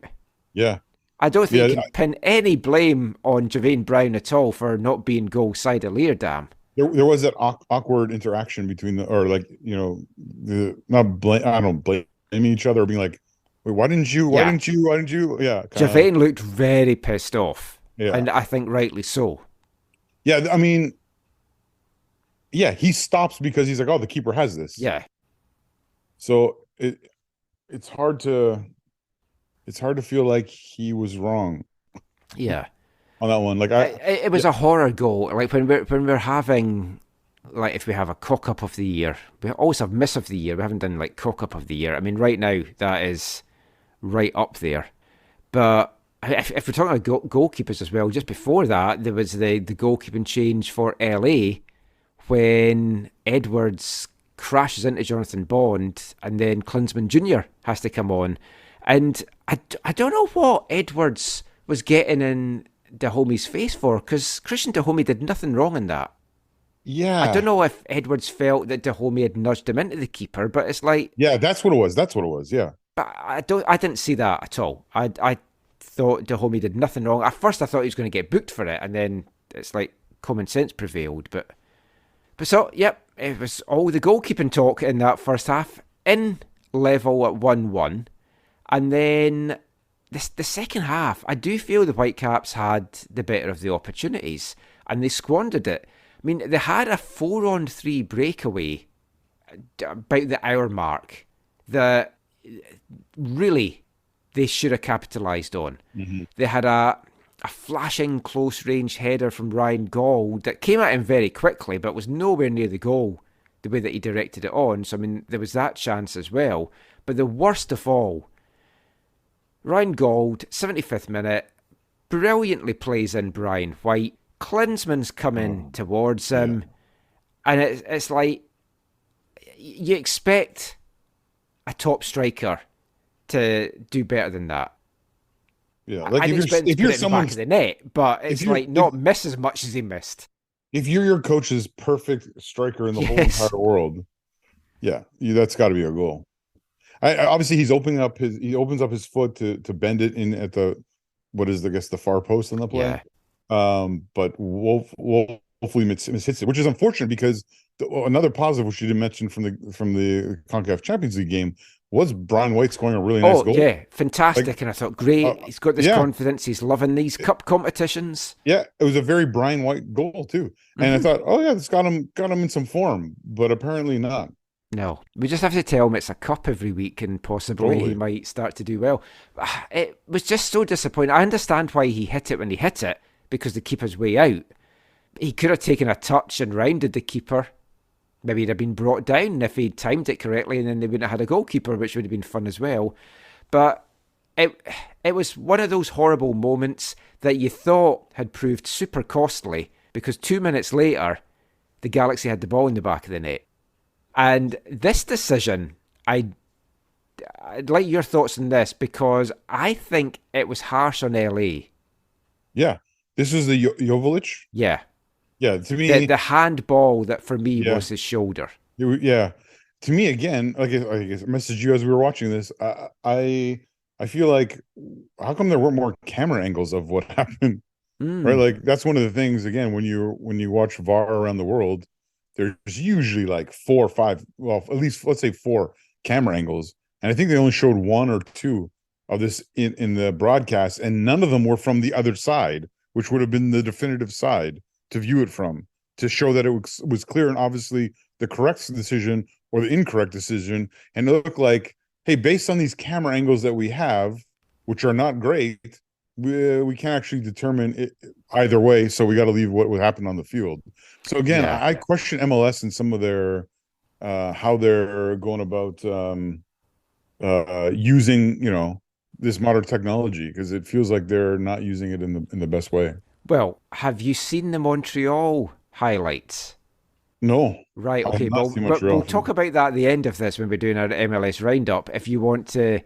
Speaker 3: Yeah.
Speaker 2: I don't think you can pin any blame on Javane Brown at all for not being goal side of Leardam.
Speaker 3: There was that awkward interaction between I don't blame each other, being like, wait, why didn't you? Yeah.
Speaker 2: Javane looked very pissed off. Yeah. And I think rightly so.
Speaker 3: Yeah, I mean, he stops because he's like, oh, the keeper has this.
Speaker 2: Yeah.
Speaker 3: So it's hard to feel like he was wrong.
Speaker 2: Yeah.
Speaker 3: On that one,
Speaker 2: it was a horror goal. Like when we're having, like, if we have a cock up of the year, we always have miss of the year. We haven't done like cock up of the year. I mean, right now that is right up there. But if we're talking about goalkeepers as well, just before that, there was the goalkeeping change for LA when Edwards crashes into Jonathan Bond and then Klinsmann Jr. has to come on. And I don't know what Edwards was getting in Dahome's face for, because Christian Dahome did nothing wrong in that.
Speaker 3: Yeah.
Speaker 2: I don't know if Edwards felt that Dahome had nudged him into the keeper, but it's like...
Speaker 3: Yeah, that's what it was, yeah.
Speaker 2: But I didn't see that at all. I thought Dahomey did nothing wrong. At first I thought he was going to get booked for it, and then it's like common sense prevailed. But so, yep, it was all the goalkeeping talk in that first half. In level at 1-1. And then the second half, I do feel the Whitecaps had the better of the opportunities, and they squandered it. I mean, they had a 4-on-3 breakaway about the hour mark that really they should have capitalised on. Mm-hmm. They had a flashing close-range header from Ryan Gauld that came at him very quickly, but was nowhere near the goal, the way that he directed it on. So, I mean, there was that chance as well. But the worst of all, Ryan Gauld, 75th minute, brilliantly plays in Brian White. Klinsmann's coming towards him. Yeah. And it's like, you expect a top striker to do better than that.
Speaker 3: Yeah,
Speaker 2: like if you're someone back of the net, but it's like not miss as much as he missed.
Speaker 3: If you're your coach's perfect striker in the whole entire world, that's got to be a goal. Obviously, he opens up his foot to bend it in at the the far post on the play. Yeah. But Wolf hopefully hits it, which is unfortunate because another positive which you didn't mention from the CONCACAF Champions League game was Brian White scoring a really nice goal.
Speaker 2: Yeah, fantastic. And I thought, great, he's got this confidence, he's loving these cup competitions.
Speaker 3: Yeah, it was a very Brian White goal too. And I thought, it's got him in some form, but apparently not.
Speaker 2: No, we just have to tell him it's a cup every week and possibly he might start to do well. It was just so disappointing. I understand why he hit it when he hit it, because the keeper's way out. He could have taken a touch and rounded the keeper. Maybe he'd have been brought down if he'd timed it correctly, and then they wouldn't have had a goalkeeper, which would have been fun as well. But it was one of those horrible moments that you thought had proved super costly, because 2 minutes later, the Galaxy had the ball in the back of the net. And this decision, I'd like your thoughts on this, because I think it was harsh on LA.
Speaker 3: Yeah. This was the Joveljic?
Speaker 2: Yeah.
Speaker 3: Yeah, to me...
Speaker 2: The handball that for me was his shoulder.
Speaker 3: Yeah. To me, again, like I messaged you as we were watching this, I feel like, how come there weren't more camera angles of what happened? Right? Like, that's one of the things, again, when you watch VAR around the world, there's usually like 4 or 5, well, at least let's say 4 camera angles. And I think they only showed 1 or 2 of this in the broadcast, and none of them were from the other side, which would have been the definitive side to view it from, to show that it was clear and obviously the correct decision or the incorrect decision. And it looked like, hey, based on these camera angles that we have, which are not great, we can't actually determine it either way, so we got to leave what would happen on the field. So again, I question MLS and some of their how they're going about using this modern technology, because it feels like they're not using it in the best way.
Speaker 2: Well, have you seen the Montreal highlights?
Speaker 3: No.
Speaker 2: Right. Okay. We'll talk about that at the end of this when we're doing our MLS roundup. If you want to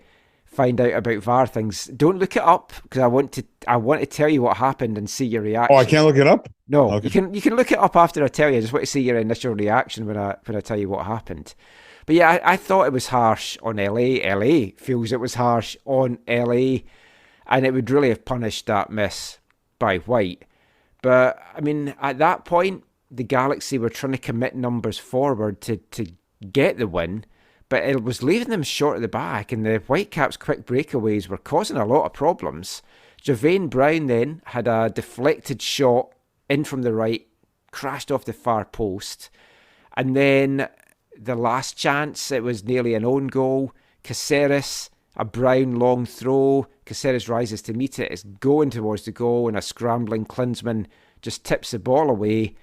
Speaker 2: find out about VAR things, don't look it up, because I want to tell you what happened and see your reaction.
Speaker 3: Oh, I can't look it up?
Speaker 2: No, okay. You can look it up after I tell you. I just want to see your initial reaction when I tell you what happened. But yeah, I thought it was harsh on LA. LA feels it was harsh on LA, and it would really have punished that miss by White. But I mean, at that point, the Galaxy were trying to commit numbers forward to get the win, but it was leaving them short at the back, and the Whitecaps' quick breakaways were causing a lot of problems. Javane Brown then had a deflected shot in from the right, crashed off the far post, and then the last chance, it was nearly an own goal. Caceres, a Brown long throw. Caceres rises to meet it. It's going towards the goal, and a scrambling Klinsmann just tips the ball away.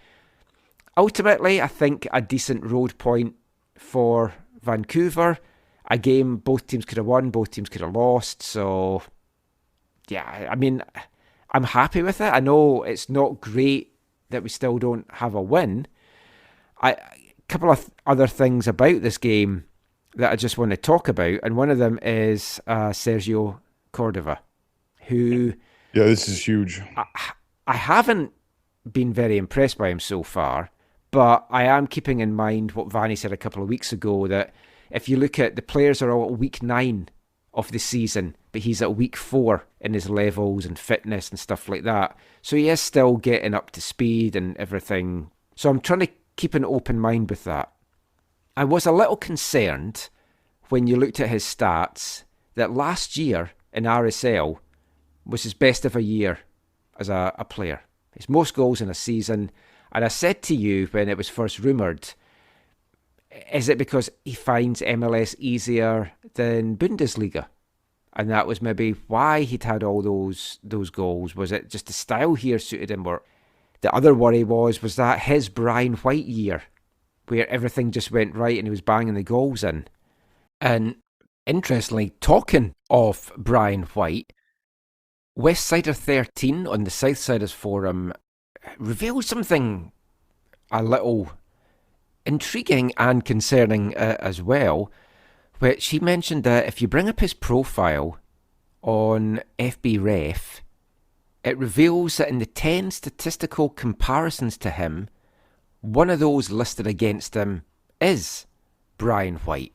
Speaker 2: Ultimately, I think a decent road point for Vancouver. A game both teams could have won, both teams could have lost. So, yeah, I mean, I'm happy with it. I know it's not great that we still don't have a win. A couple of other things about this game that I just want to talk about, and one of them is Sergio Cordova, who...
Speaker 3: Yeah, this is huge.
Speaker 2: I haven't been very impressed by him so far, but I am keeping in mind what Vanni said a couple of weeks ago, that if you look at the players are all at week 9 of the season, but he's at week 4 in his levels and fitness and stuff like that. So he is still getting up to speed and everything. So I'm trying to keep an open mind with that. I was a little concerned when you looked at his stats that last year in RSL was his best ever year as a player. His most goals in a season. And I said to you when it was first rumoured, is it because he finds MLS easier than Bundesliga? And that was maybe why he'd had all those goals. Was it just the style here suited him? Or the other worry was that his Brian White year, where everything just went right and he was banging the goals in. And interestingly, talking of Brian White, Westsider 13 on the Southsiders forum revealed something a little intriguing and concerning as well, which he mentioned that if you bring up his profile on FBref, it reveals that in the 10 statistical comparisons to him, one of those listed against him is Brian White.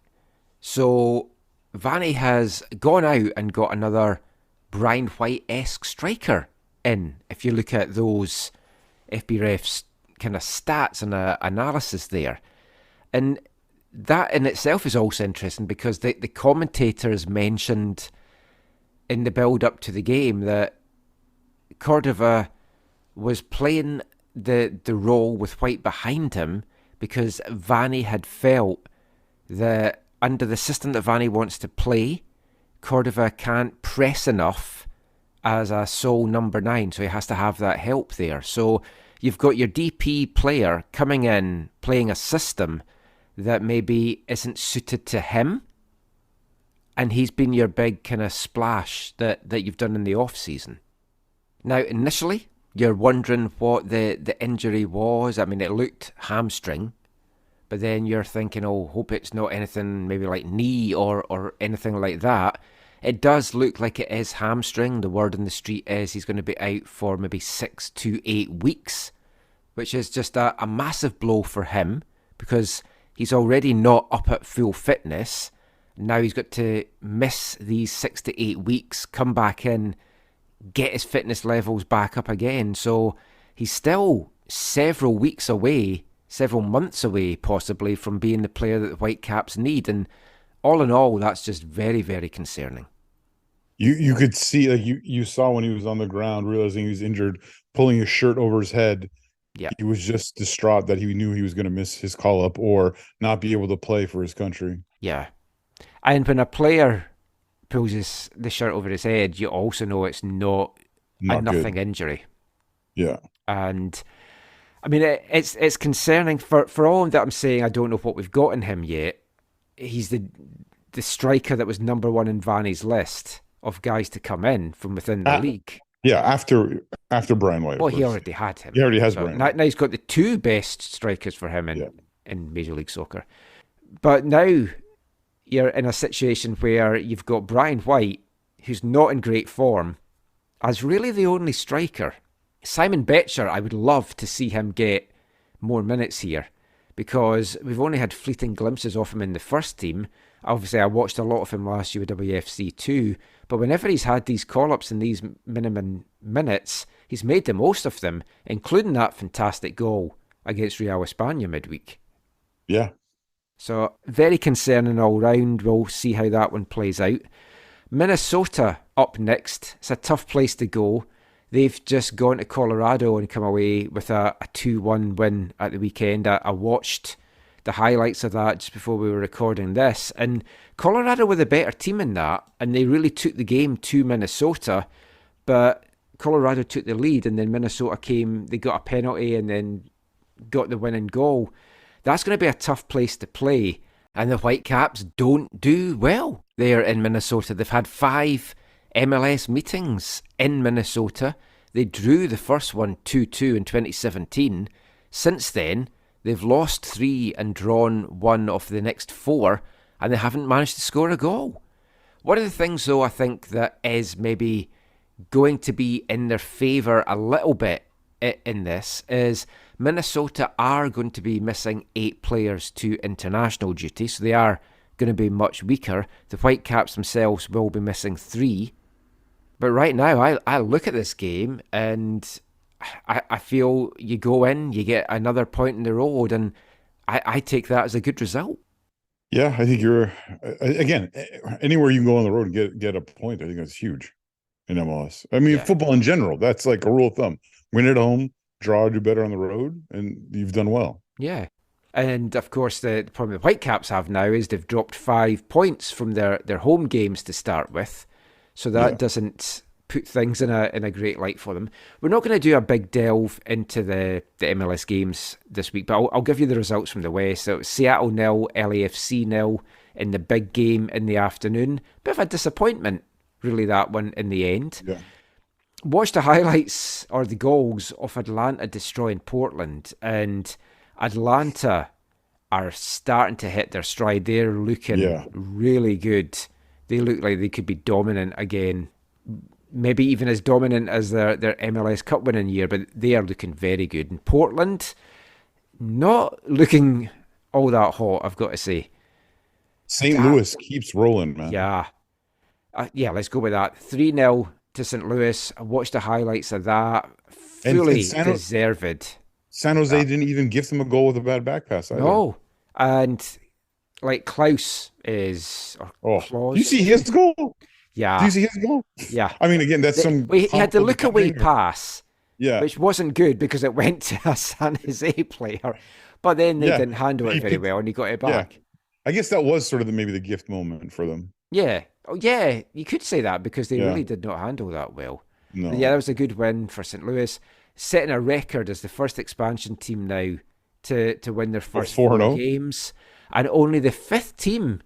Speaker 2: So Vanni has gone out and got another Brian White-esque striker in, if you look at those FBref's kind of stats and analysis there. And that in itself is also interesting because the commentators mentioned in the build-up to the game that Cordova was playing the role with White behind him because Vanni had felt that under the system that Vanni wants to play, Cordova can't press enough as a sole number 9, so he has to have that help there. So you've got your DP player coming in, playing a system that maybe isn't suited to him, and he's been your big kind of splash that you've done in the off-season. Now, initially, you're wondering what the injury was. I mean, it looked hamstring, but then you're thinking, oh, hope it's not anything maybe like knee or anything like that. It does look like it is hamstring. The word on the street is he's going to be out for maybe 6 to 8 weeks, which is just a massive blow for him because he's already not up at full fitness. Now he's got to miss these 6 to 8 weeks, come back in, get his fitness levels back up again. So he's still several weeks away, several months away possibly from being the player that the Whitecaps need. And all in all, that's just very, very concerning.
Speaker 3: You could see, like you saw when he was on the ground, realizing he was injured, pulling his shirt over his head.
Speaker 2: Yeah,
Speaker 3: he was just distraught that he knew he was going to miss his call up or not be able to play for his country.
Speaker 2: Yeah, and when a player pulls the shirt over his head, you also know it's not a nothing
Speaker 3: good
Speaker 2: injury.
Speaker 3: Yeah,
Speaker 2: and I mean it's concerning for all that I'm saying. I don't know what we've got in him yet. He's the striker that was number 1 in Vanni's list of guys to come in from within the league.
Speaker 3: Yeah, after Brian White.
Speaker 2: Well, he already had him.
Speaker 3: He already has Brian White.
Speaker 2: Now he's got the 2 best strikers for him in Major League Soccer. But now you're in a situation where you've got Brian White, who's not in great form, as really the only striker. Simon Betcher, I would love to see him get more minutes here, because we've only had fleeting glimpses of him in the first team. Obviously, I watched a lot of him last year with WFC too, but whenever he's had these call-ups and these minimum minutes, he's made the most of them, including that fantastic goal against Real España midweek.
Speaker 3: Yeah.
Speaker 2: So, very concerning all round. We'll see how that one plays out. Minnesota up next. It's a tough place to go. They've just gone to Colorado and come away with a 2-1 win at the weekend. I watched the highlights of that just before we were recording this, and Colorado were the better team in that, and they really took the game to Minnesota, but Colorado took the lead, and then Minnesota came, they got a penalty and then got the winning goal. That's going to be a tough place to play, and the Whitecaps don't do well there in Minnesota. They've had 5 MLS meetings in Minnesota. They drew the first one 2-2 in 2017. Since then, they've lost 3 and drawn 1 of the next 4, and they haven't managed to score a goal. One of the things, though, I think that is maybe going to be in their favour a little bit in this is Minnesota are going to be missing 8 players to international duty, so they are going to be much weaker. The Whitecaps themselves will be missing 3. But right now, I look at this game and I feel you go in, you get another point in the road, and I take that as a good result.
Speaker 3: Yeah, I think you're, again, anywhere you can go on the road and get a point, I think that's huge in MLS. I mean, football in general, that's like a rule of thumb. Win at home, draw, do better on the road, and you've done well.
Speaker 2: Yeah. And of course, the problem the Whitecaps have now is they've dropped 5 points from their home games to start with. So that doesn't put things in a great light for them. We're not going to do a big delve into the MLS games this week, but I'll give you the results from the West. So Seattle 0, LAFC 0 in the big game in the afternoon. Bit of a disappointment, really, that one in the end.
Speaker 3: Yeah.
Speaker 2: Watch the highlights or the goals of Atlanta destroying Portland, and Atlanta are starting to hit their stride. They're looking really good. They look like they could be dominant again. Maybe even as dominant as their MLS Cup winning year, but they are looking very good. And Portland, not looking all that hot, I've got to say.
Speaker 3: St. Louis keeps rolling, man.
Speaker 2: Yeah. Let's go with that. 3-0 to St. Louis. I watched the highlights of that. Fully deserved.
Speaker 3: San Jose didn't even give them a goal with a bad back pass either.
Speaker 2: No. And like Klaus is...
Speaker 3: Do you see his goal?
Speaker 2: Yeah.
Speaker 3: Do you see his goal?
Speaker 2: Yeah.
Speaker 3: I mean, again, that's
Speaker 2: he had the look-away pass,
Speaker 3: yeah,
Speaker 2: which wasn't good because it went to a San Jose player. But then they didn't handle it very well, and he got it back.
Speaker 3: Yeah. I guess that was sort of maybe the gift moment for them.
Speaker 2: Yeah. Oh, yeah, you could say that because they really did not handle that well.
Speaker 3: No.
Speaker 2: But yeah, that was a good win for St. Louis, setting a record as the first expansion team now to win their first 4 games, and only the 5th team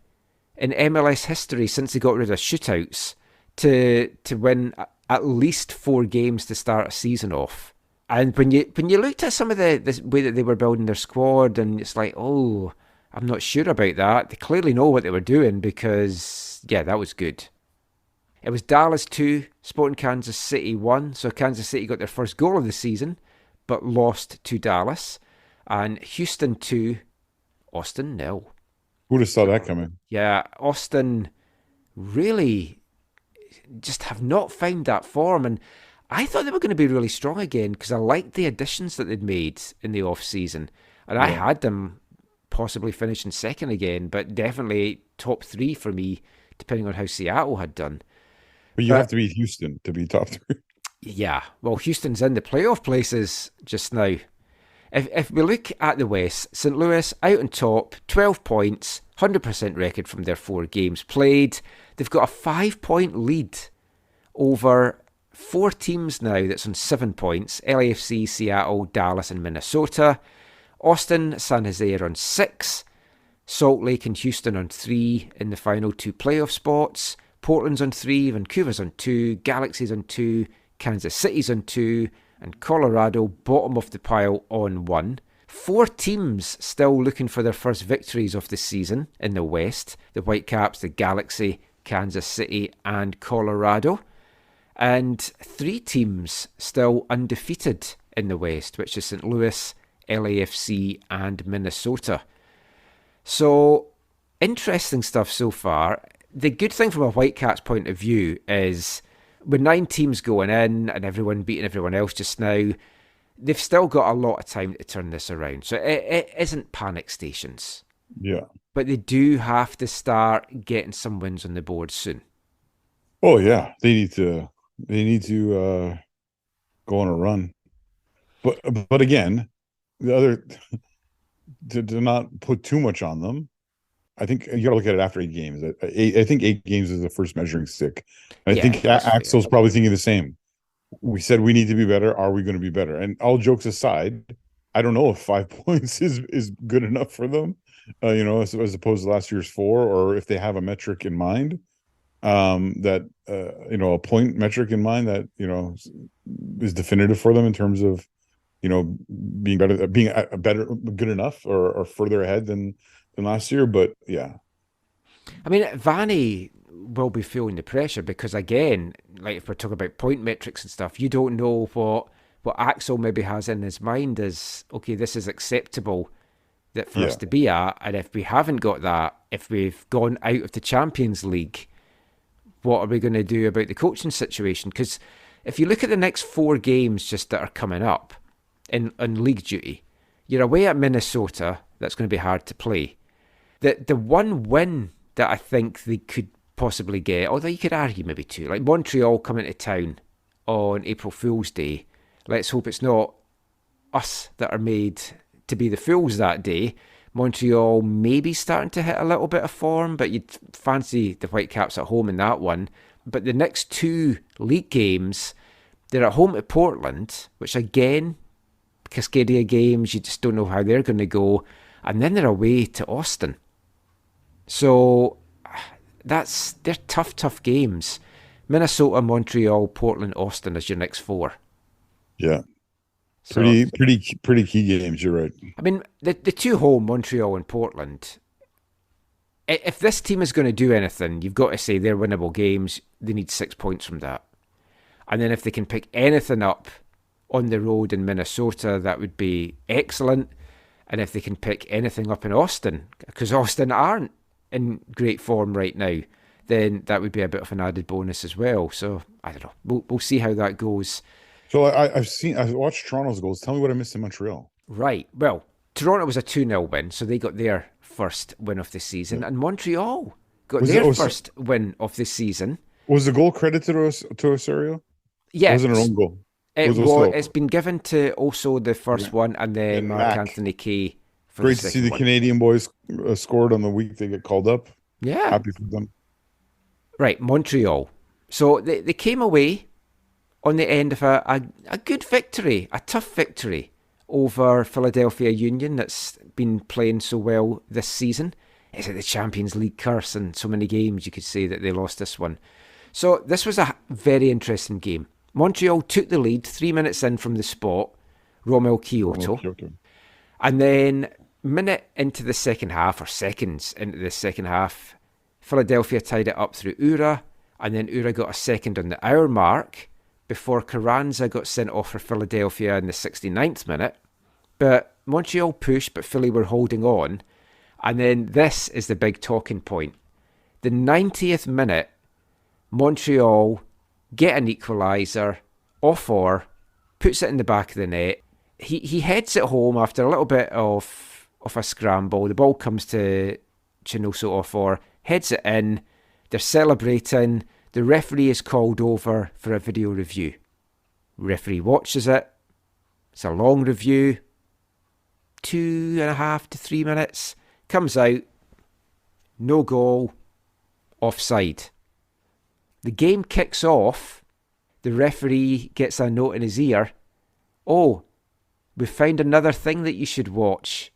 Speaker 2: in MLS history since they got rid of shootouts to win at least 4 games to start a season off. And when you looked at some of the way that they were building their squad, and it's like, oh, I'm not sure about that. They clearly know what they were doing because, that was good. It was Dallas 2, Sporting Kansas City 1. So Kansas City got their first goal of the season, but lost to Dallas. And Houston 2, Austin 0.
Speaker 3: Who would have saw that coming?
Speaker 2: Yeah, Austin really just have not found that form. And I thought they were going to be really strong again because I liked the additions that they'd made in the off-season. And I had them possibly finishing second again, but definitely top 3 for me, depending on how Seattle had done.
Speaker 3: But you have to beat Houston to be top 3.
Speaker 2: Yeah, well, Houston's in the playoff places just now. If we look at the West, St. Louis out on top, 12 points, 100% record from their 4 games played. They've got a 5-point lead over 4 teams now that's on 7 points. LAFC, Seattle, Dallas and Minnesota. Austin, San Jose are on 6. Salt Lake and Houston on 3 in the final 2 playoff spots. Portland's on 3, Vancouver's on 2, Galaxy's on 2, Kansas City's on 2, and Colorado, bottom of the pile, on 1. 4 teams still looking for their first victories of the season in the West. The Whitecaps, the Galaxy, Kansas City and Colorado. And 3 teams still undefeated in the West, which is St. Louis, LAFC and Minnesota. So, interesting stuff so far. The good thing from a Whitecaps point of view is with 9 teams going in and everyone beating everyone else just now, they've still got a lot of time to turn this around. So it isn't panic stations.
Speaker 3: Yeah.
Speaker 2: But they do have to start getting some wins on the board soon.
Speaker 3: Oh yeah, they need to go on a run. But again, the other to not put too much on them. I think you got to look at it after 8 games. I think 8 games is the first measuring stick. And I think Axel's probably thinking the same. We said we need to be better. Are we going to be better? And all jokes aside, I don't know if 5 points is good enough for them, as opposed to last year's 4, or if they have a metric in mind, a point metric in mind that, is definitive for them in terms of, being better, good enough or further ahead than last year. But yeah,
Speaker 2: I mean, Vanni will be feeling the pressure because, again, like if we're talking about point metrics and stuff, you don't know what Axel maybe has in his mind as, okay, this is acceptable that for us to be at. And if we haven't got that, if we've gone out of the Champions League, what are we going to do about the coaching situation? Because if you look at the next 4 games just that are coming up on league duty, you're away at Minnesota. That's going to be hard to play. The one win that I think they could possibly get, although you could argue maybe 2, like Montreal coming to town on April Fool's Day. Let's hope it's not us that are made to be the fools that day. Montreal maybe starting to hit a little bit of form, but you'd fancy the Whitecaps at home in that one. But the next 2 league games, they're at home to Portland, which again, Cascadia games, you just don't know how they're going to go. And then they're away to Austin. So they're tough games. Minnesota, Montreal, Portland, Austin is your next 4.
Speaker 3: Yeah.
Speaker 2: So,
Speaker 3: pretty key games, you're right.
Speaker 2: I mean, the 2 home, Montreal and Portland, if this team is going to do anything, you've got to say they're winnable games. They need 6 points from that. And then if they can pick anything up on the road in Minnesota, that would be excellent. And if they can pick anything up in Austin, because Austin aren't in great form right now, then that would be a bit of an added bonus as well. So, I don't know. We'll see how that goes.
Speaker 3: So I've watched Toronto's goals. Tell me what I missed in Montreal.
Speaker 2: Right. Well, Toronto was a 2-0 win, so they got their first win of the season. Yeah. And Montreal got their first win of the season.
Speaker 3: Was the goal credited to Osorio?
Speaker 2: Yeah.
Speaker 3: Or was it an own goal?
Speaker 2: It's been given to also the first one, and then Mark Anthony Kay for
Speaker 3: Great
Speaker 2: the
Speaker 3: to
Speaker 2: second
Speaker 3: see the
Speaker 2: one.
Speaker 3: Canadian boys scored on the week they get called up.
Speaker 2: Yeah.
Speaker 3: Happy for them.
Speaker 2: Right, Montreal. So they came away on the end of a good victory, a tough victory over Philadelphia Union that's been playing so well this season. Is it the Champions League curse? And so many games you could say that they lost this one. So this was a very interesting game. Montreal took the lead 3 minutes in from the spot, Romel Kyoto. And then minute into the second half, or seconds into the second half, Philadelphia tied it up through Ura, and then Ura got a second on the hour mark before Carranza got sent off for Philadelphia in the 69th minute. But Montreal pushed, but Philly were holding on. And then this is the big talking point. The 90th minute, Montreal get an equaliser, off puts it in the back of the net. He heads it home after a little bit of a scramble. The ball comes to Chinoso Ofor, heads it in. They're celebrating. The referee is called over for a video review. Referee watches it. It's a long review. 2.5 to 3 minutes. Comes out. No goal. Offside. The game kicks off. The referee gets a note in his ear. Oh, we found another thing that you should watch.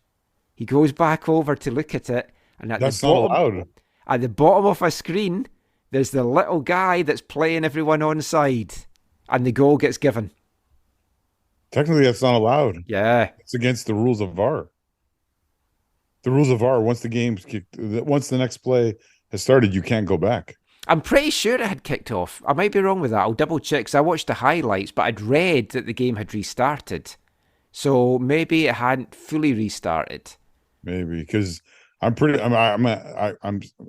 Speaker 2: He goes back over to look at it. And
Speaker 3: that's not allowed.
Speaker 2: At the bottom of a screen, there's the little guy that's playing everyone onside. And the goal gets given.
Speaker 3: Technically, that's not allowed.
Speaker 2: Yeah.
Speaker 3: It's against the rules of VAR. The rules of VAR, once the next play has started, you can't go back.
Speaker 2: I'm pretty sure it had kicked off. I might be wrong with that. I'll double check because I watched the highlights, but I'd read that the game had restarted. So maybe it hadn't fully restarted.
Speaker 3: Maybe, because I'm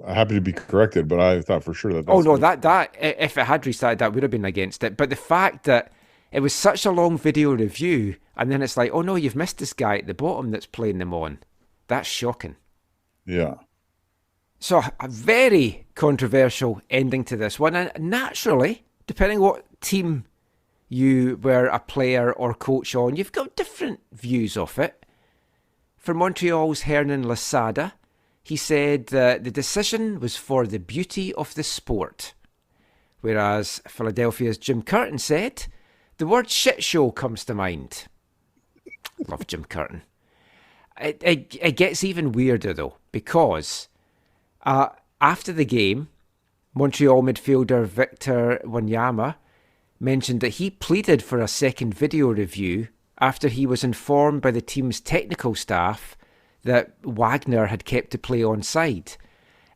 Speaker 3: happy to be corrected, but I thought for sure that.
Speaker 2: Oh no, that if it had restarted, that would have been against it. But the fact that it was such a long video review, and then it's like, oh no, you've missed this guy at the bottom that's playing them on. That's shocking.
Speaker 3: Yeah.
Speaker 2: So a very controversial ending to this one, and naturally, depending what team you were a player or coach on, you've got different views of it. For Montreal's Hernan Lasada, he said that the decision was for the beauty of the sport. Whereas Philadelphia's Jim Curtin said, the word shit show comes to mind. Love Jim Curtin. It gets even weirder though, because after the game, Montreal midfielder Victor Wanyama mentioned that he pleaded for a second video review after he was informed by the team's technical staff that Wagner had kept the play onside.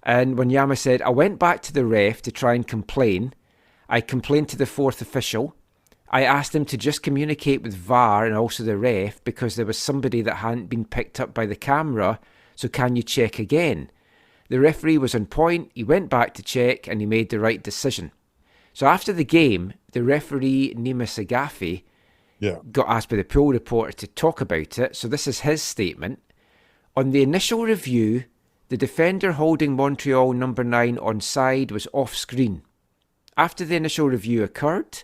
Speaker 2: And Wanyama said, I went back to the ref to try and complain. I complained to the fourth official. I asked him to just communicate with VAR and also the ref because there was somebody that hadn't been picked up by the camera, so can you check again? The referee was on point, he went back to check and he made the right decision. So after the game, the referee, Nima Sagafi, got asked by the pool reporter to talk about it. So this is his statement. On the initial review, the defender holding Montreal number 9 onside was off screen. After the initial review occurred,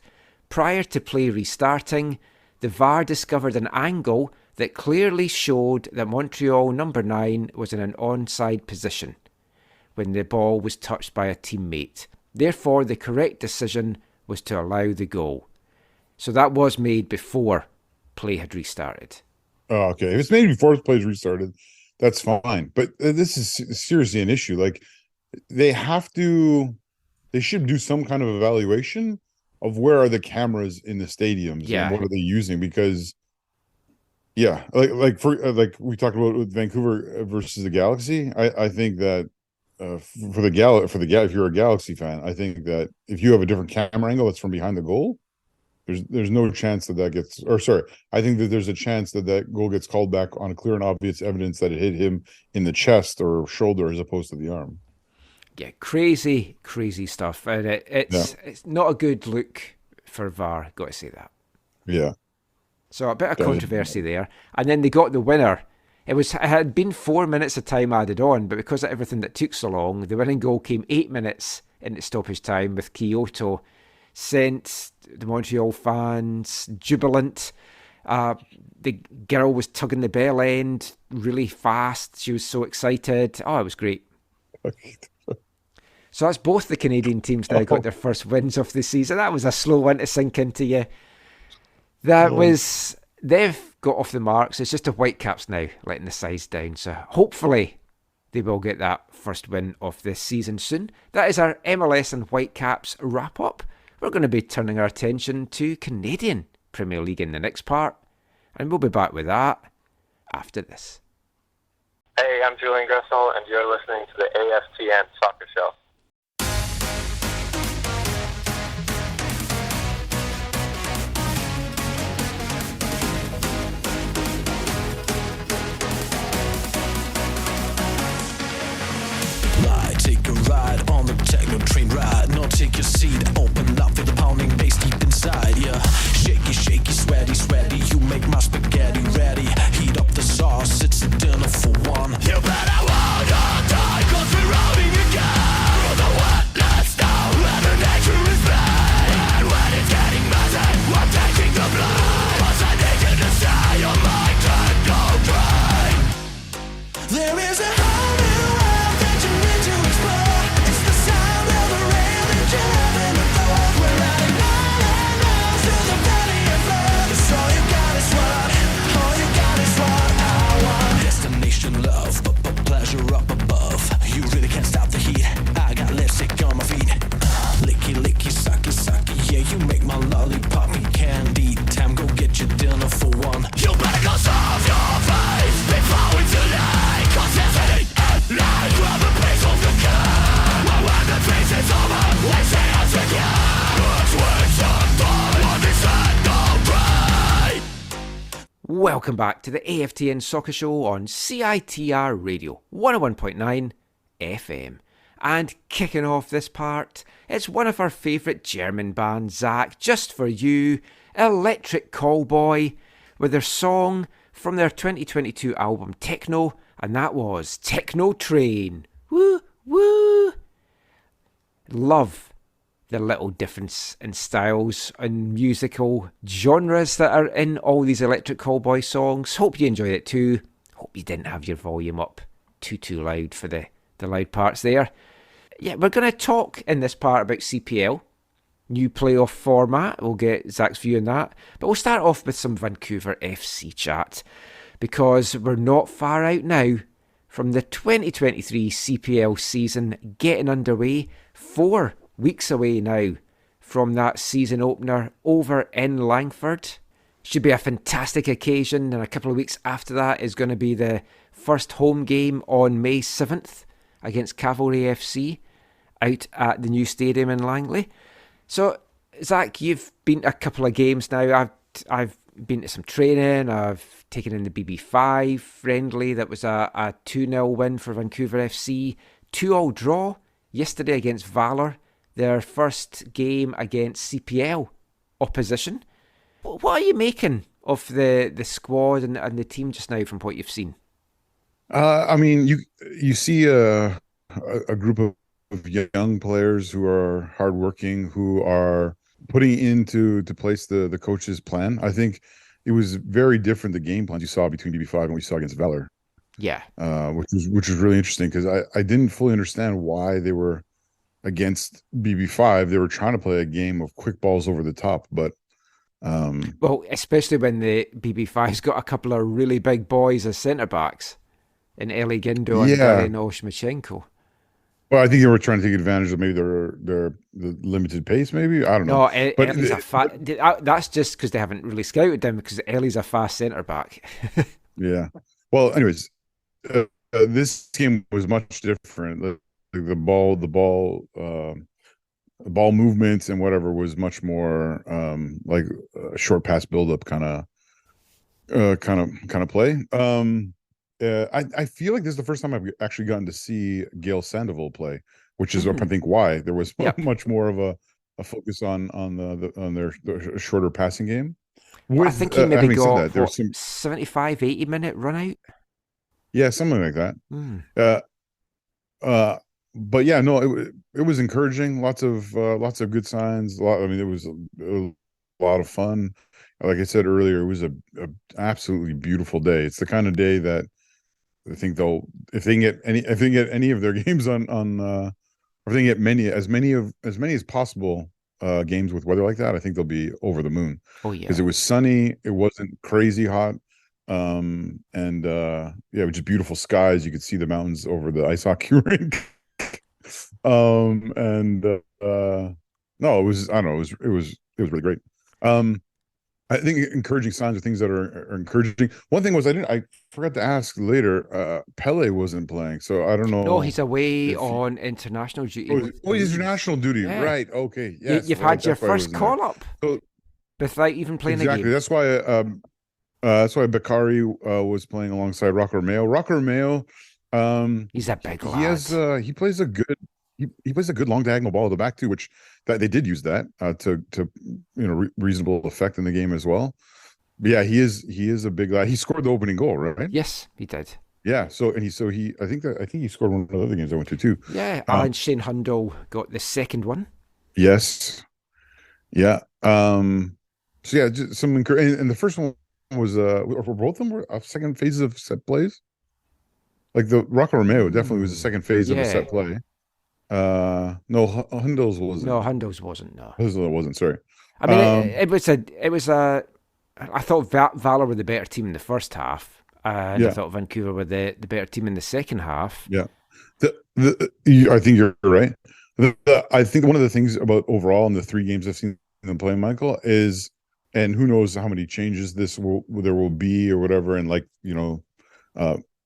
Speaker 2: prior to play restarting, the VAR discovered an angle that clearly showed that Montreal number 9 was in an onside position when the ball was touched by a teammate. Therefore, the correct decision was to allow the goal. So that was made before play had restarted.
Speaker 3: Oh, okay. If it's made before play has restarted, that's fine. But this is seriously an issue. Like, they should do some kind of evaluation of where are the cameras in the stadiums and what are they using? Because, like we talked about with Vancouver versus the Galaxy, I think that if you're a Galaxy fan, I think that if you have a different camera angle that's from behind the goal, there's no chance that gets, I think that there's a chance that goal gets called back on clear and obvious evidence that it hit him in the chest or shoulder as opposed to the arm.
Speaker 2: Yeah, crazy stuff. And it's not a good look for VAR, got to say that.
Speaker 3: Yeah.
Speaker 2: So a bit of controversy there. And then they got the winner. It had been 4 minutes of time added on, but because of everything that took so long, the winning goal came 8 minutes into stoppage time with Kyoto. Sent the Montreal fans jubilant. The girl was tugging the bell end really fast. She was so excited. Oh, it was great. So that's both the Canadian teams now got their first wins of the season. That was a slow one to sink into you. They've got off the marks. It's just the Whitecaps now letting the sides down. So hopefully they will get that first win of this season soon. That is our MLS and Whitecaps wrap up. We're going to be turning our attention to Canadian Premier League in the next part, and we'll be back with that after this.
Speaker 7: Hey, I'm Julian Gressel, and you're listening to the AFTN Soccer Show.
Speaker 6: Take a ride on the techno train ride. No, take your seat, open up, feel the pounding bass deep inside. Yeah, shaky, shaky, sweaty, sweaty. You make my spaghetti ready. Heat up the sauce, it's a dinner for one. You better walk or die, 'cause we're rolling again. Through the wetlands now, and the nature is bad. And when it's getting messy, we're taking the blood. 'Cause I need you to stay, your mind can go dry. There is a whole new world that you need to explore. It's the sound of the rain that you haven't ignored. We're adding miles to the valley of love. It's all you got is what I want. Destination love, but pleasure up above. You really can't stop the heat. I got lipstick on my feet. Licky, licky, sucky, sucky. Yeah, you make my lollipop candy. Time, go get your dinner for one. You better go solve your face before we too late. 'Cause yesterday at night, grab a piece of the car. Well, when the trace is over, we say us again. Let's waste some time on this end of right.
Speaker 2: Welcome back to the AFTN Soccer Show on CITR Radio 101.9 FM. And kicking off this part, it's one of our favourite German bands, Zach, Just For You, Electric Callboy, with their song from their 2022 album Techno, and that was Techno Train. Woo, woo. Love the little difference in styles and musical genres that are in all these Electric Callboy songs. Hope you enjoyed it too. Hope you didn't have your volume up too loud for the loud parts there. Yeah, we're going to talk in this part about CPL, new playoff format. We'll get Zach's view on that. But we'll start off with some Vancouver FC chat, because we're not far out now from the 2023 CPL season getting underway. 4 weeks away now from that season opener over in Langford. Should be a fantastic occasion, and a couple of weeks after that is going to be the first home game on May 7th against Cavalry FC out at the new stadium in Langley. So Zach, you've been to a couple of games now. I've been to some training. I've taken in the BB5 friendly. That was a 2-0 win for Vancouver FC. 2-2 draw yesterday against Valor. Their first game against CPL opposition. What are you making of the squad and the team just now from what you've seen?
Speaker 3: I mean, you see a group of young players who are hardworking, who are putting into place the coach's plan. I think it was very different, the game plans you saw between DB5 and what you saw against Valor.
Speaker 2: Yeah.
Speaker 3: Which was really interesting, because I didn't fully understand why they were against BB5. They were trying to play a game of quick balls over the top, but
Speaker 2: well, especially when the BB5's got a couple of really big boys as centre backs in Eli Guindo and Darren Oshmachenko.
Speaker 3: Well, I think they were trying to take advantage of maybe the limited pace. Maybe, I don't know.
Speaker 2: No,
Speaker 3: but
Speaker 2: Ellie's that's just because they haven't really scouted him, because Ellie's a fast centre back.
Speaker 3: Yeah. Well, anyways, this game was much different. The ball movements and whatever was much more like a short pass buildup kind of play. I feel like this is the first time I've actually gotten to see Gail Sandoval play, which is I think why there was much more of a focus on their shorter passing game.
Speaker 2: I think he maybe got
Speaker 3: there was some
Speaker 2: 75, 80-minute run out.
Speaker 3: Yeah, something like that. But yeah, no, it was encouraging. Lots of good signs. It was a lot of fun. Like I said earlier, it was a absolutely beautiful day. It's the kind of day that I think if they can get any of their games on or if they can get as many as possible games with weather like that, I think they'll be over the moon.
Speaker 2: Oh yeah,
Speaker 3: because it was sunny, it wasn't crazy hot, and it was just beautiful skies. You could see the mountains over the ice hockey rink. No, it was, I don't know, it was really great. I think encouraging signs are things that are encouraging. One thing was I forgot to ask later. Pele wasn't playing, so I don't know.
Speaker 2: No, he's away on international duty.
Speaker 3: He's international duty,
Speaker 2: yeah.
Speaker 3: Right? Okay, yes.
Speaker 2: You've had your first call up without even playing a game.
Speaker 3: That's why Bakari was playing alongside Rocco Romeo. Rocco Romeo,
Speaker 2: he's a big lad.
Speaker 3: He plays a good long diagonal ball at the back too, which that they did use that to reasonable effect in the game as well. But yeah, he is a big lad. He scored the opening goal, right?
Speaker 2: Yes, he did.
Speaker 3: Yeah, I think he scored one of the other games I went to too.
Speaker 2: Yeah, and Shane Hundle got the second one.
Speaker 3: Yes. Yeah. So yeah, just some and the first one was were both of them were second phases of set plays. Like the Rocco Romeo definitely was the second phase of a set play. No, Hundles wasn't.
Speaker 2: No, Hundles wasn't. No,
Speaker 3: Hundles wasn't. Sorry.
Speaker 2: I mean, it was a. I thought Valor were the better team in the first half, and I thought Vancouver were the better team in the second half.
Speaker 3: Yeah, I think you're right. I think one of the things about overall in the 3 games I've seen them play, Michael, is, and who knows how many changes there will be or whatever, and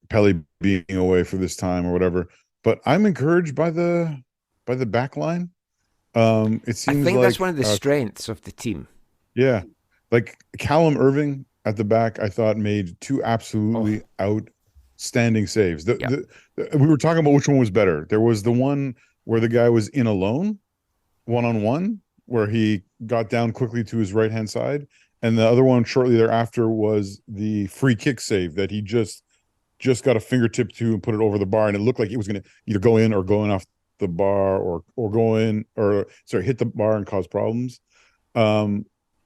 Speaker 3: Pele being away for this time or whatever. But I'm encouraged by the back line. It seems
Speaker 2: I think that's one of the strengths of the team.
Speaker 3: Yeah, like Callum Irving at the back, I thought made 2 absolutely outstanding saves. We were talking about which one was better. There was the one where the guy was in alone, 1-on-1, where he got down quickly to his right hand side, and the other one shortly thereafter was the free kick save that he just got a fingertip to and put it over the bar, and it looked like it was going to either go in or go in off the bar or go in or hit the bar and cause problems.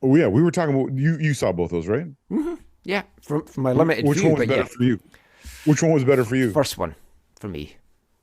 Speaker 3: We were talking about you saw both those, right?
Speaker 2: Mm-hmm. Yeah, from my limited
Speaker 3: Which
Speaker 2: view.
Speaker 3: One was better for you? Which one was better for you?
Speaker 2: First one for me.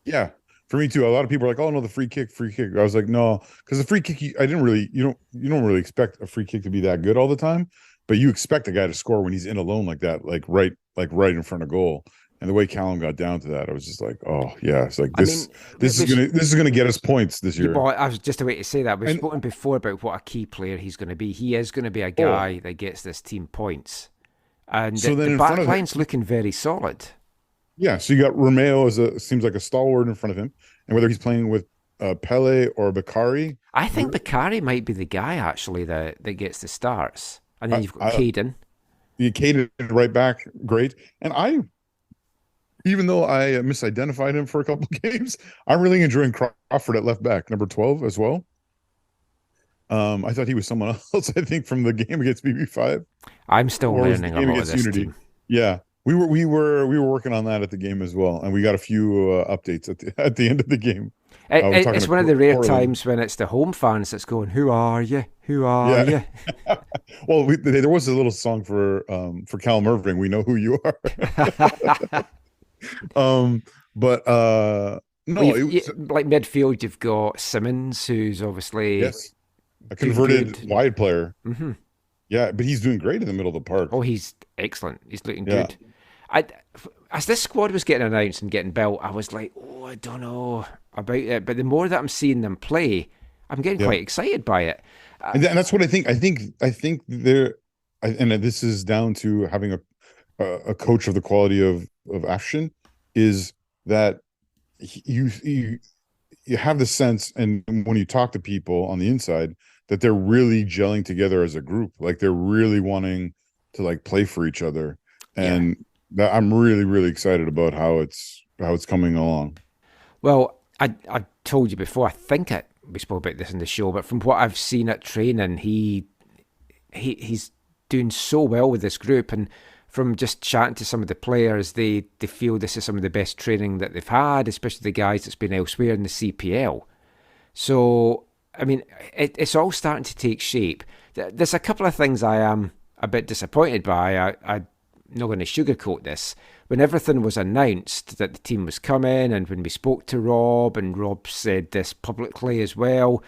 Speaker 3: Yeah, for me too. A lot of people are like, "Oh no, the free kick." I was like, "No," because the free kick, you don't really expect a free kick to be that good all the time, but you expect a guy to score when he's in alone like that, like right in front of goal. And the way Callum got down to that, I was just like, "Oh yeah, it's like this is gonna get us points this year."
Speaker 2: Well, I was just a way to say that. We've spoken before about what a key player he's going to be. He is going to be a guy that gets this team points, and so the back line's looking very solid.
Speaker 3: Yeah, so you got Romeo seems like a stalwart in front of him, and whether he's playing with Pele or Bakari.
Speaker 2: I think Bakari might be the guy actually that gets the starts, and then you've got
Speaker 3: I-
Speaker 2: Caden.
Speaker 3: You catered right back, great. And even though I misidentified him for a couple of games, I'm really enjoying Crawford at left back, number 12 as well. I thought he was someone else, I think, from the game against BB5.
Speaker 2: I'm still
Speaker 3: Or was the
Speaker 2: learning a
Speaker 3: game
Speaker 2: lot of
Speaker 3: against
Speaker 2: this
Speaker 3: Unity?
Speaker 2: team.
Speaker 3: Yeah. We were working on that at the game as well, and we got a few updates at the end of the game.
Speaker 2: It's one of the rare
Speaker 3: Portland.
Speaker 2: times when it's the home fans that's going, "Who are you? Who are
Speaker 3: Yeah.
Speaker 2: you?"
Speaker 3: Well, there was a little song for Callum Irving. We know who you are. But no,
Speaker 2: Well,
Speaker 3: it was,
Speaker 2: like midfield, you've got Simmons, who's obviously
Speaker 3: yes, a converted
Speaker 2: good.
Speaker 3: wide player.
Speaker 2: hmm
Speaker 3: Yeah, but he's doing great in the middle of the park.
Speaker 2: Oh, he's excellent. He's looking
Speaker 3: Yeah.
Speaker 2: good. As this squad was getting announced and getting built, I was like, oh, I don't know about it. But the more that I'm seeing them play, I'm getting
Speaker 3: Yeah.
Speaker 2: quite excited by it.
Speaker 3: And that's what I think. I think there, and this is down to having a coach of the quality of Afshin, is that you have the sense, and when you talk to people on the inside, that they're really gelling together as a group. Like they're really wanting to like play for each other, and that I'm really excited about how it's coming along.
Speaker 2: Well, I told you before, I think we spoke about this in the show, but from what I've seen at training, he's doing so well with this group, and from just chatting to some of the players, they feel this is some of the best training that they've had, especially the guys that's been elsewhere in the CPL. So, I mean, it's all starting to take shape. There's a couple of things I am a bit disappointed by. I'm not going to sugarcoat this. When everything was announced that the team was coming, and when we spoke to Rob, and Rob said this publicly as well,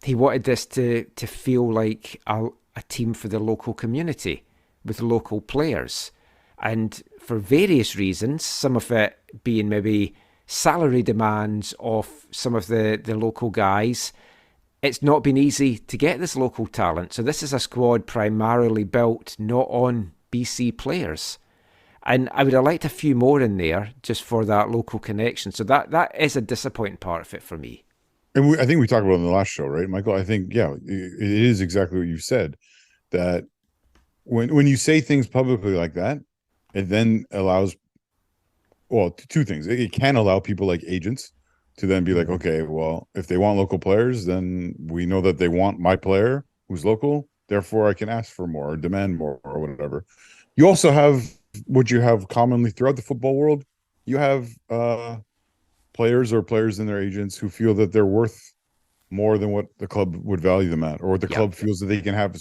Speaker 2: he wanted this to feel like a team for the local community with local players. And for various reasons, some of it being maybe salary demands of some of the local guys, it's not been easy to get this local talent. So this is a squad primarily built not on BC players. And I would have liked a few more in there just for that local connection. So that is a disappointing part of it for me.
Speaker 3: And I think we talked about it in the last show, right, Michael? I think, yeah, it is exactly what you said, that when you say things publicly like that, it then allows, well, two things. It can allow people like agents to then be like, okay, well, if they want local players, then we know that they want my player who's local. Therefore, I can ask for more or demand more or whatever. You also have what you have commonly throughout the football world. You have players in their agents who feel that they're worth more than what the club would value them at, or what the club feels that they can have,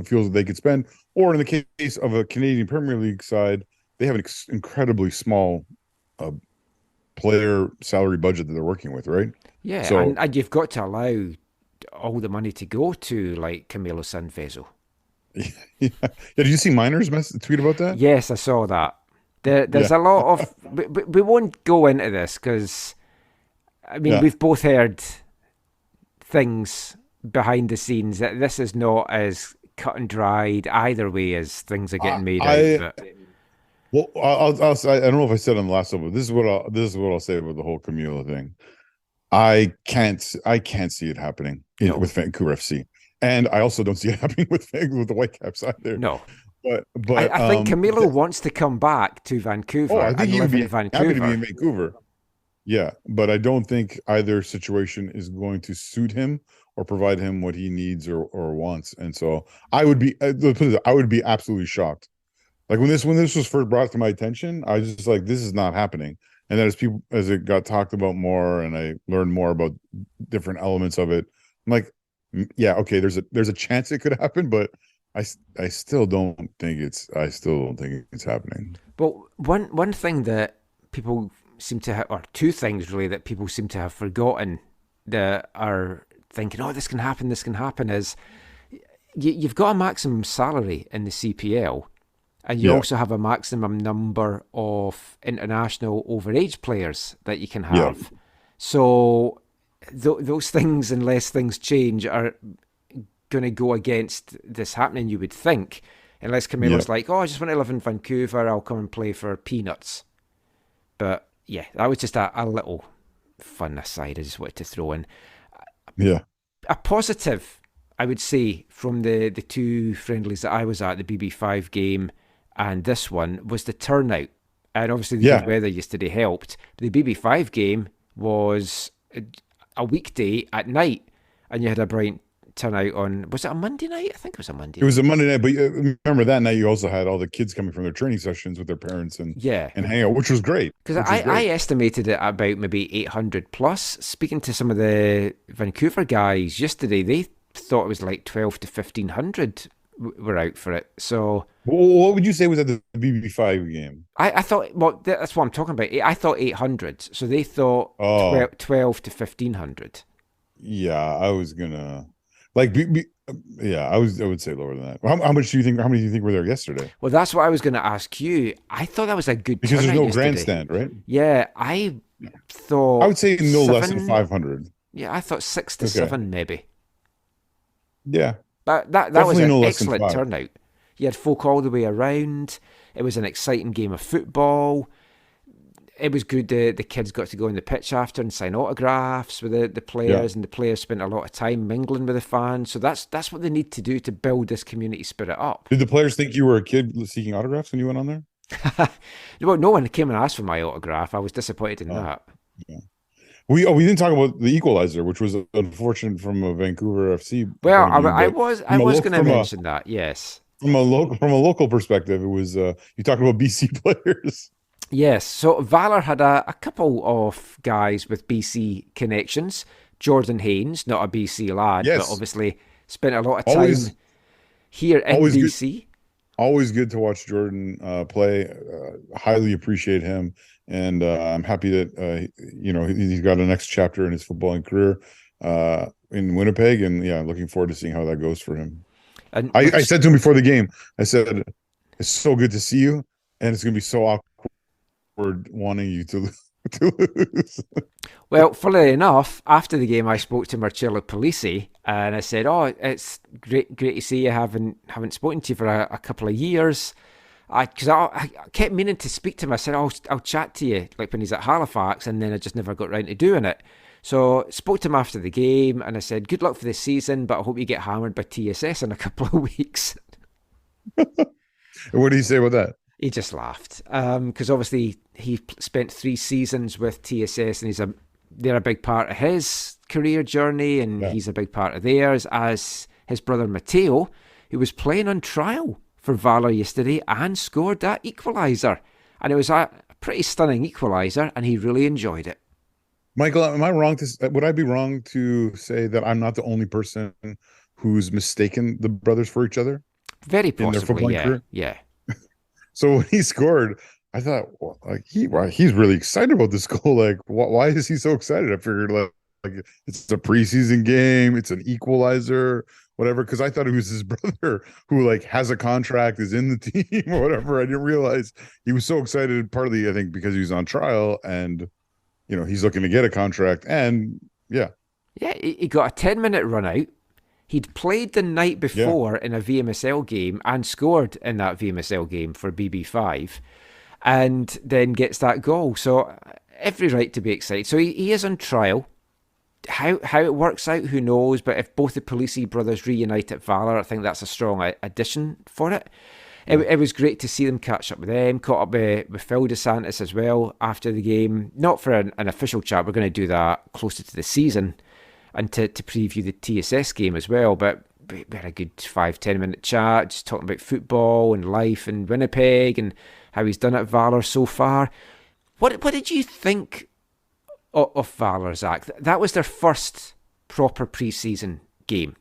Speaker 3: feels that they could spend. Or in the case of a Canadian Premier League side, they have an incredibly small player salary budget that they're working with, right?
Speaker 2: Yeah,
Speaker 3: so,
Speaker 2: and you've got to allow all the money to go to like Camilo Sanfezo.
Speaker 3: Yeah. Did you see Miner's tweet about that?
Speaker 2: Yes, I saw that. There's a lot of... we won't go into this because, I mean, we've both heard things behind the scenes that this is not as cut and dried either way as things are getting made out. But...
Speaker 3: Well, I'll say, I don't know if I said on the last one, but this is what I'll say about the whole Camilo thing. I can't see it happening with Vancouver FC. And I also don't see it happening with the Whitecaps either.
Speaker 2: No.
Speaker 3: But
Speaker 2: I think Camilo wants to come back to Vancouver.
Speaker 3: I think he would be happy to be in Vancouver. Yeah, but I don't think either situation is going to suit him or provide him what he needs or wants. And so I would be absolutely shocked. Like when this was first brought to my attention, I was just like, this is not happening. And then as it got talked about more and I learned more about different elements of it, I'm like, yeah, okay, there's a chance it could happen, but I still don't think it's happening.
Speaker 2: Well, one thing that people seem to have, or two things really that people seem to have forgotten that are thinking, oh, this can happen, is you've got a maximum salary in the CPL, and you also have a maximum number of international overage players that you can have. Yeah. So those things, unless things change, are going to go against this happening, you would think, unless Camilo's like, oh, I just want to live in Vancouver, I'll come and play for peanuts. But yeah, that was just a little fun aside, I just wanted to throw in a positive, I would say, from the two friendlies that I was at, the BB5 game and this one, was the turnout. And obviously the good weather yesterday helped. But the BB5 game was a weekday at night, and you had a bright turnout on, was it a Monday night? I think it was a Monday night.
Speaker 3: It was a Monday night, but remember that night you also had all the kids coming from their training sessions with their parents and hang out, which was great.
Speaker 2: Because I estimated it about maybe 800 plus. Speaking to some of the Vancouver guys yesterday, they thought it was like 12 to 1,500 were out for it. So
Speaker 3: what would you say was at the BB5 game?
Speaker 2: I thought, well, that's what I'm talking about. I thought 800. So they thought 12 to 1,500.
Speaker 3: Yeah, I was gonna I would say lower than that. How much do you think? How many do you think were there yesterday?
Speaker 2: Well, that's what I was going to ask you. I thought that was a good
Speaker 3: because there's no
Speaker 2: yesterday.
Speaker 3: grandstand, right?
Speaker 2: Yeah, I thought
Speaker 3: I would say no less than 500.
Speaker 2: Yeah, I thought 6 to 7 maybe.
Speaker 3: Yeah,
Speaker 2: but that was an excellent turnout. You had folk all the way around. It was an exciting game of football. It was good. The kids got to go on the pitch after and sign autographs with the players, and the players spent a lot of time mingling with the fans. So that's what they need to do to build this community spirit up.
Speaker 3: Did the players think you were a kid seeking autographs when you went on there?
Speaker 2: Well, no one came and asked for my autograph. I was disappointed in that.
Speaker 3: Yeah. We didn't talk about the equalizer, which was unfortunate from a Vancouver FC.
Speaker 2: Well, I was going to mention that. Yes,
Speaker 3: from a local perspective, it was you talked about BC players.
Speaker 2: Yes, so Valor had a couple of guys with BC connections. Jordan Haynes, not a BC lad, but obviously spent a lot of time here in BC.
Speaker 3: Always good to watch Jordan play. Highly appreciate him, and I'm happy that he's got a next chapter in his footballing career in Winnipeg, and looking forward to seeing how that goes for him. And I said to him before the game, I said, "It's so good to see you, and it's going to be so awkward wanting you to lose."
Speaker 2: Well, funnily enough, after the game, I spoke to Marcello Polisi, and I said, "Oh, it's great to see you. Haven't spoken to you for a couple of years." Because I kept meaning to speak to him. I said, "I'll chat to you," like when he's at Halifax, and then I just never got round to doing it. So spoke to him after the game, and I said, "Good luck for this season, but I hope you get hammered by TSS in a couple of weeks."
Speaker 3: What did he say about that?
Speaker 2: He just laughed because obviously he spent 3 seasons with TSS, and they're a big part of his career journey, and he's a big part of theirs, as his brother Matteo, who was playing on trial for Valor yesterday and scored that equaliser. And it was a pretty stunning equaliser, and he really enjoyed it.
Speaker 3: Michael, am I wrong would I be wrong to say that I'm not the only person who's mistaken the brothers for each other?
Speaker 2: Very possibly, yeah.
Speaker 3: So when he scored, I thought, he's really excited about this goal. Like, why is he so excited? I figured like it's a preseason game, it's an equalizer, whatever. Because I thought it was his brother who has a contract, is in the team or whatever. I didn't realize he was so excited. Partly, I think, because he was on trial and he's looking to get a contract. And
Speaker 2: he got a 10-minute run out. He'd played the night before in a VMSL game and scored in that VMSL game for BB5, and then gets that goal. So every right to be excited. So he is on trial. How it works out, who knows? But if both the Polisi brothers reunite at Valor, I think that's a strong addition for it. It was great to see them catch up with them. Caught up with Phil DeSantis as well after the game. Not for an official chat. We're going to do that closer to the season, and to preview the TSS game as well. But we had a good 5-10 minute chat, just talking about football and life in Winnipeg and how he's done at Valor so far. What did you think of Valor, Zach? That was their first proper pre-season game.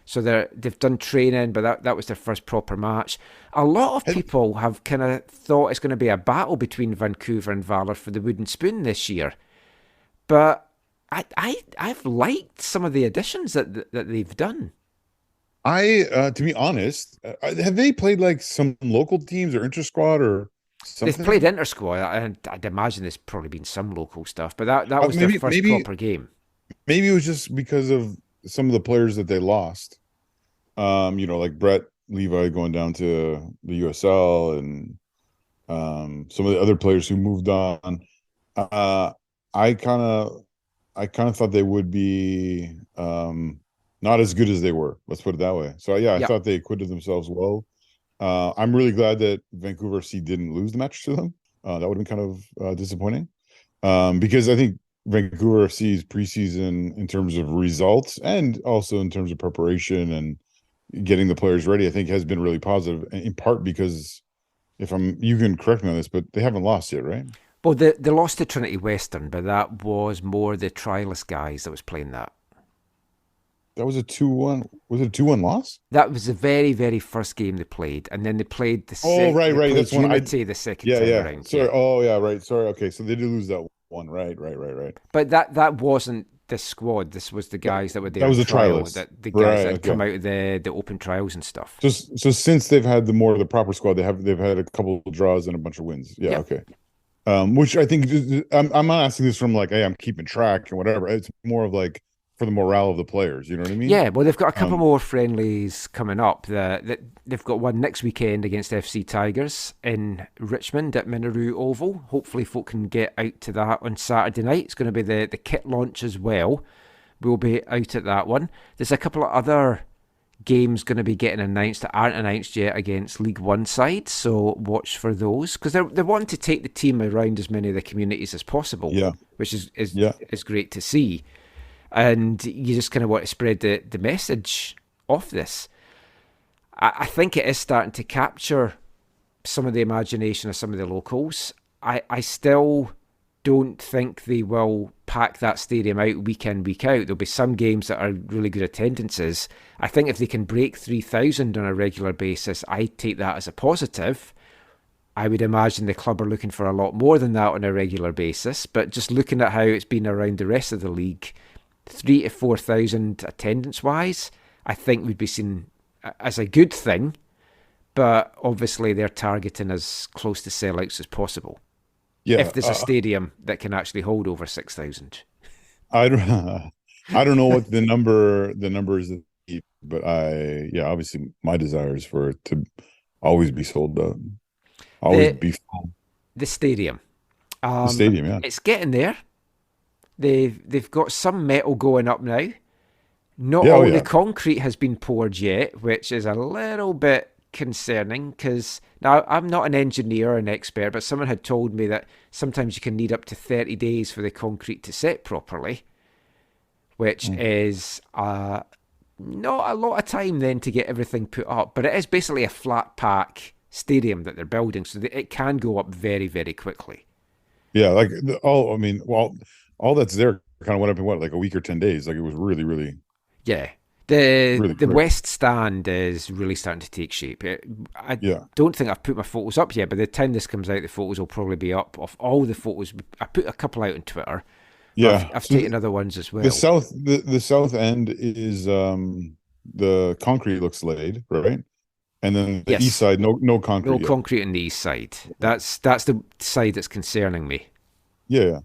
Speaker 2: So they've done training, but that was their first proper match. A lot of people have kind of thought it's going to be a battle between Vancouver and Valor for the wooden spoon this year. But I've liked some of the additions that they've done.
Speaker 3: To be honest, have they played some local teams or inter-squad or something?
Speaker 2: They've played inter-squad, and I'd imagine there's probably been some local stuff, but that was their first proper game. Maybe
Speaker 3: it was just because of some of the players that they lost. Like Brett Levi going down to the USL, and some of the other players who moved on. I kind of I kind of thought they would be not as good as they were. Let's put it that way. So yeah, I
Speaker 2: Yeah.
Speaker 3: thought they acquitted themselves well. I'm really glad that Vancouver FC didn't lose the match to them. That would have been kind of disappointing, because I think Vancouver FC's preseason, in terms of results and also in terms of preparation and getting the players ready, I think has been really positive. In part because, you can correct me on this, but they haven't lost yet, right?
Speaker 2: Well, they lost to Trinity Western, but that was more the trialist guys that was playing that.
Speaker 3: That was a 2-1. Was it a 2-1 loss?
Speaker 2: That was the very, very first game they played, and then they played the
Speaker 3: Oh, right. That's one
Speaker 2: Unity the second
Speaker 3: Yeah,
Speaker 2: time
Speaker 3: yeah.
Speaker 2: around.
Speaker 3: Sorry.
Speaker 2: Yeah.
Speaker 3: Oh, yeah, right. Sorry. Okay, so they did lose that one. Right.
Speaker 2: But that wasn't the squad. This was the guys that were there.
Speaker 3: That was
Speaker 2: in
Speaker 3: the
Speaker 2: trial,
Speaker 3: trialists.
Speaker 2: the guys
Speaker 3: Right,
Speaker 2: that had come
Speaker 3: okay.
Speaker 2: out of the open trials and stuff.
Speaker 3: So since they've had the proper squad, they've had a couple of draws and a bunch of wins. Yeah.
Speaker 2: Yeah.
Speaker 3: Okay. Which I think I'm not asking this from like, hey, I'm keeping track and whatever. It's more of like for the morale of the players. You know what I mean?
Speaker 2: Yeah, well, they've got a couple more friendlies coming up. They've got one next weekend against FC Tigers in Richmond at Minaroo Oval. Hopefully, folk can get out to that on Saturday night. It's going to be the kit launch as well. We'll be out at that one. There's a couple of other games going to be getting announced that aren't announced yet against League One sides, so watch for those, because they're wanting to take the team around as many of the communities as possible.
Speaker 3: Yeah.
Speaker 2: Which is great to see. And you just kind of want to spread the message of this. I think it is starting to capture some of the imagination of some of the locals. I still don't think they will pack that stadium out week in, week out. There'll be some games that are really good attendances. I think if they can break 3,000 on a regular basis, I take that as a positive. I would imagine the club are looking for a lot more than that on a regular basis. But just looking at how it's been around the rest of the league, 3,000 to 4,000 attendance-wise, I think would be seen as a good thing. But obviously they're targeting as close to sellouts as possible.
Speaker 3: Yeah.
Speaker 2: If there's a stadium that can actually hold over 6,000.
Speaker 3: I don't know what the number is, but obviously my desire is for it to always be sold out. Be full.
Speaker 2: The stadium.
Speaker 3: The stadium, yeah.
Speaker 2: It's getting there. They've got some metal going up now. Not the concrete has been poured yet, which is a little bit concerning, because now I'm not an engineer or an expert, but someone had told me that sometimes you can need up to 30 days for the concrete to set properly, which is not a lot of time then to get everything put up. But it is basically a flat pack stadium that they're building, so that it can go up very, very quickly.
Speaker 3: Yeah, like all that's there kind of went up in like a week or 10 days. Like it was really, really.
Speaker 2: Yeah. The
Speaker 3: quick.
Speaker 2: West Stand is really starting to take shape. I don't think I've put my photos up yet, but by the time this comes out, the photos will probably be up of all the photos. I put a couple out on Twitter.
Speaker 3: Yeah,
Speaker 2: I've taken other ones as well.
Speaker 3: The south end is the concrete looks laid, right? And then the east side, no concrete.
Speaker 2: No concrete on the east side. That's the side that's concerning me.
Speaker 3: Yeah,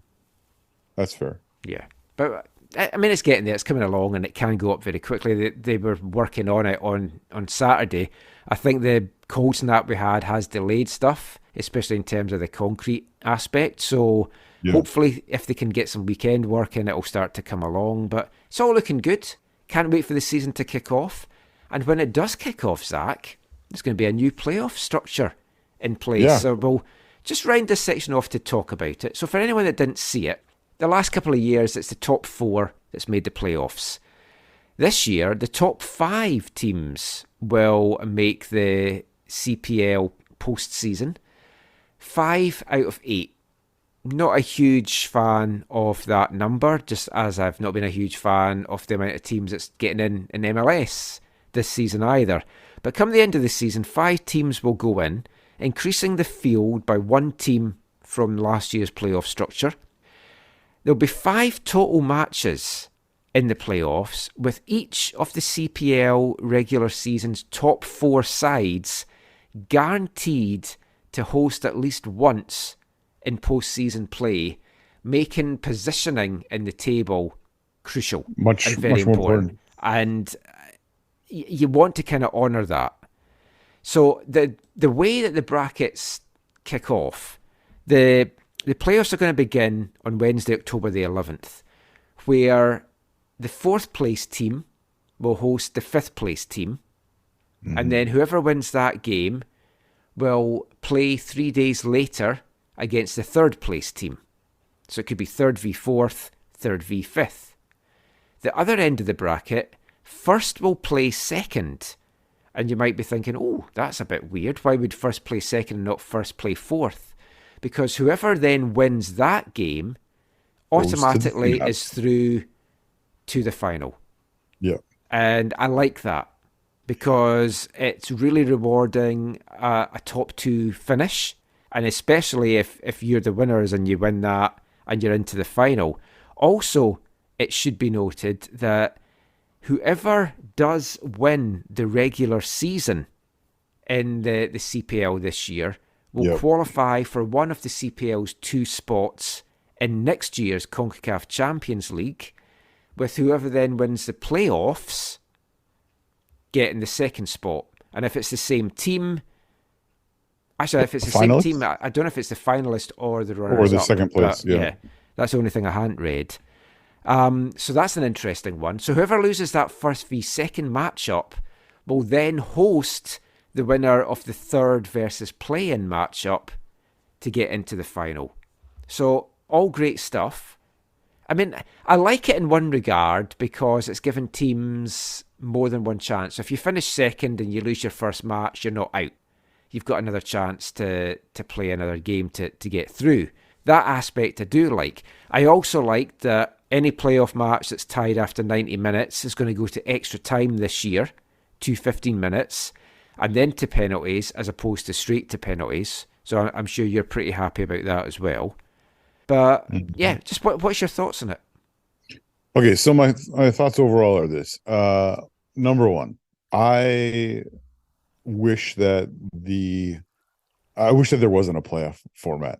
Speaker 3: that's fair.
Speaker 2: Yeah, but I mean, it's getting there. It's coming along, and it can go up very quickly. They were working on it on Saturday. I think the cold snap we had has delayed stuff, especially in terms of the concrete aspect. So hopefully, if they can get some weekend work in, it'll start to come along. But it's all looking good. Can't wait for the season to kick off. And when it does kick off, Zach, there's going to be a new playoff structure in place. Yeah. So we'll just round this section off to talk about it. So for anyone that didn't see it, the last couple of years, it's the top 4 that's made the playoffs. This year, the top 5 teams will make the CPL postseason. 5 out of 8. Not a huge fan of that number, just as I've not been a huge fan of the amount of teams that's getting in MLS this season either. But come the end of the season, 5 teams will go in, increasing the field by 1 team from last year's playoff structure. There'll be 5 total matches in the playoffs, with each of the CPL regular season's top 4 sides guaranteed to host at least once in postseason play, making positioning in the table crucial and very important. And you want to kind of honour that. So the way that the brackets kick off, the playoffs are going to begin on Wednesday, October the 11th, where the 4th place team will host the 5th place team, and then whoever wins that game will play 3 days later against the 3rd place team. So it could be 3rd v 4th, 3rd v 5th. The other end of the bracket, 1st will play 2nd. And you might be thinking, oh, that's a bit weird. Why would 1st play 2nd and not 1st play 4th? Because whoever then wins that game automatically is through to the final.
Speaker 3: Yeah.
Speaker 2: And I like that because it's really rewarding a top 2 finish. And especially if you're the winners and you win that and you're into the final. Also, it should be noted that whoever does win the regular season in the CPL this year will qualify for one of the CPL's 2 spots in next year's CONCACAF Champions League, with whoever then wins the playoffs getting the 2nd spot. And if it's the same team... Actually, if it's the same team, I don't know if it's the finalist or the runners-up.
Speaker 3: Or the 2nd place,
Speaker 2: yeah. That's the only thing I hadn't read. So that's an interesting one. So whoever loses that 1st v 2nd matchup will then host the winner of the 3rd versus play-in matchup to get into the final. So all great stuff. I mean, I like it in one regard because it's given teams more than one chance. So if you finish 2nd and you lose your first match, you're not out. You've got another chance to play another game to get through. That aspect I do like. I also like that any playoff match that's tied after 90 minutes is going to go to extra time this year, to 15 minutes, and then to penalties as opposed to straight to penalties. So I'm sure you're pretty happy about that as well. But yeah, just what's your thoughts on it?
Speaker 3: Okay, so my thoughts overall are this. Number one, I wish that there wasn't a playoff format.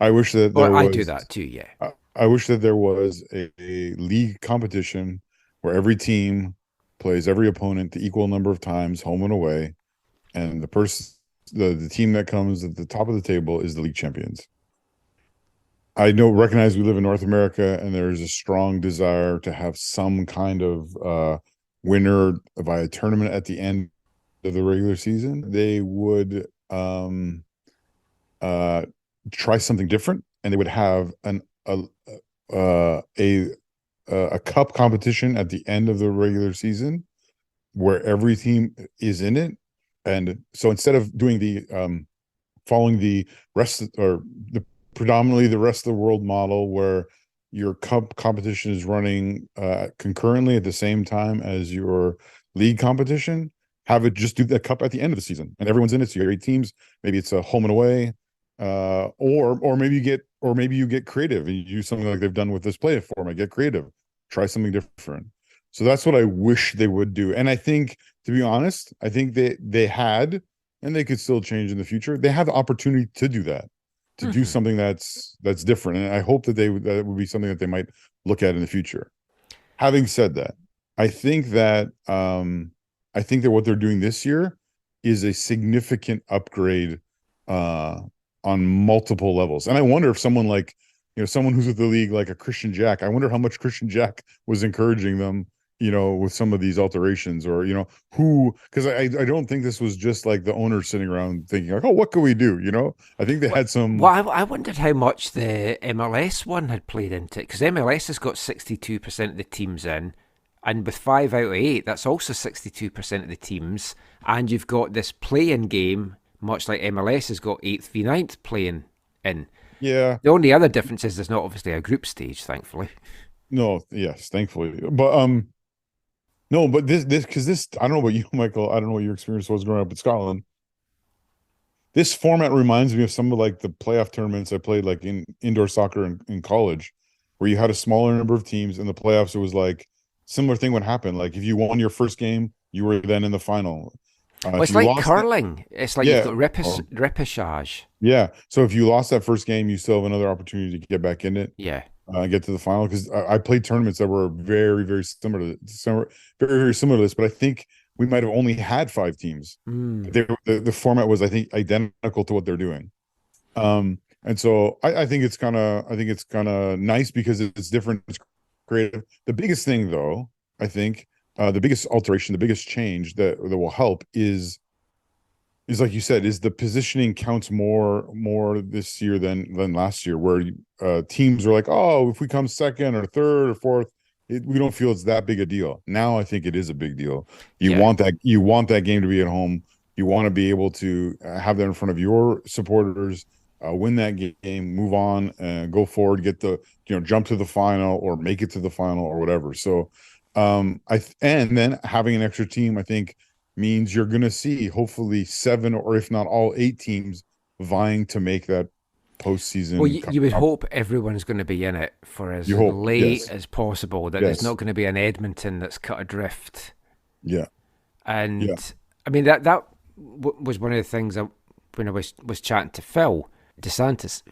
Speaker 3: I wish that there was.
Speaker 2: I do that too, yeah.
Speaker 3: I wish that there was a league competition where every team plays every opponent the equal number of times, home and away, and the team that comes at the top of the table is the league champions. I recognize we live in North America, and there is a strong desire to have some kind of winner via tournament at the end of the regular season. They would try something different, and they would have a cup competition at the end of the regular season where every team is in it. And so instead of doing the following the predominantly the rest of the world model where your cup competition is running concurrently at the same time as your league competition, have it just do the cup at the end of the season and everyone's in it. So you have 8 teams, maybe it's a home and away, or maybe you get creative and you do something like they've done with this playoff format. Get creative, try something different. So that's what I wish they would do. And I think, to be honest, I think they had, and they could still change in the future. They have the opportunity to do that, to do something that's different. And I hope that that would be something that they might look at in the future. Having said that, I think that what they're doing this year is a significant upgrade on multiple levels. And I wonder if someone like, someone who's with the league, like a Christian Jack, I wonder how much Christian Jack was encouraging them, with some of these alterations, or, because I don't think this was just like the owner sitting around thinking like, oh, what can we do? I think they had some.
Speaker 2: Well, I wondered how much the MLS one had played into it, because MLS has got 62% of the teams in, and with 5 out of 8, that's also 62% of the teams, and you've got this play-in game, much like MLS has got 8th v 9th playing in.
Speaker 3: Yeah.
Speaker 2: The only other difference is there's not obviously a group stage, thankfully.
Speaker 3: No, yes, thankfully. But no, but this because this, I don't know about you, Michael. I don't know what your experience was growing up in Scotland. This format reminds me of some of like the playoff tournaments I played like in indoor soccer in college, where you had a smaller number of teams. In the playoffs, it was like similar thing would happen. Like if you won your first game, you were then in the final.
Speaker 2: It's like curling. It's like you've got repechage.
Speaker 3: Yeah. So if you lost that first game, you still have another opportunity to get back in it.
Speaker 2: Yeah.
Speaker 3: Get to the final, because I played tournaments that were very, very similar to this, but I think we might have only had 5 teams. The format was, I think, identical to what they're doing. And so I think it's kind of nice because it's different. It's creative. The biggest thing, though, I think, the biggest alteration, the biggest change that will help is like you said, is the positioning counts more this year than last year, where teams are like, oh, if we come second or third or fourth, we don't feel it's that big a deal. Now I think it is a big deal. You want that game to be at home. You want to be able to have that in front of your supporters, win that game, move on, and go forward, get the jump to the final or make it to the final or whatever. So, and then having an extra team, I think, means you're going to see hopefully 7 or if not all 8 teams vying to make that postseason.
Speaker 2: Well, you would hope everyone's going to be in it for as late as possible, that there's not going to be an Edmonton that's cut adrift.
Speaker 3: Yeah.
Speaker 2: And I mean, that was one of the things when I was chatting to Phil DeSantis.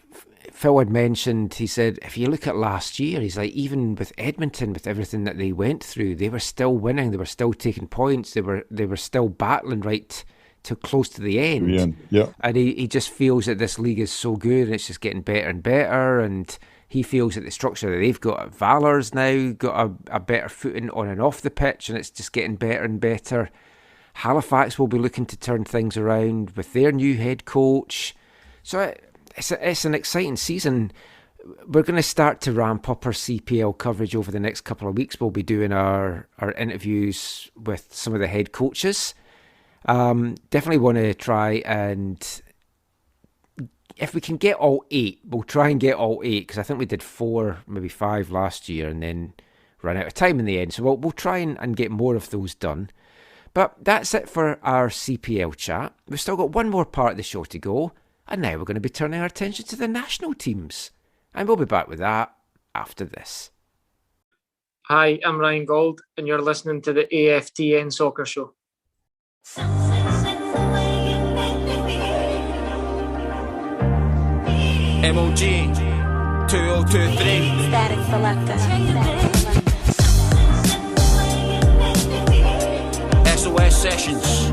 Speaker 2: Phil had mentioned, he said, if you look at last year, he's like, even with Edmonton, with everything that they went through, they were still winning, they were still taking points, they were still battling right to close to the end.
Speaker 3: Yeah.
Speaker 2: And he just feels that this league is so good and it's just getting better and better, and he feels that the structure that they've got at Valor's now got a better footing on and off the pitch, and it's just getting better and better. Halifax will be looking to turn things around with their new head coach. So it's an exciting season. We're going to start to ramp up our CPL coverage over the next couple of weeks. We'll be doing our interviews with some of the head coaches. Definitely want to try, and if we can get all 8, we'll try and get all 8, because I think we did 4, maybe 5 last year and then ran out of time in the end. So we'll try and get more of those done. But that's it for our CPL chat. We've still got one more part of the show to go, and now we're going to be turning our attention to the national teams. And we'll be back with that after this.
Speaker 8: Hi, I'm Ryan Gold, and you're listening to the AFTN Soccer Show.
Speaker 6: MOG 2023
Speaker 9: Static Selector.
Speaker 6: SOS Sessions.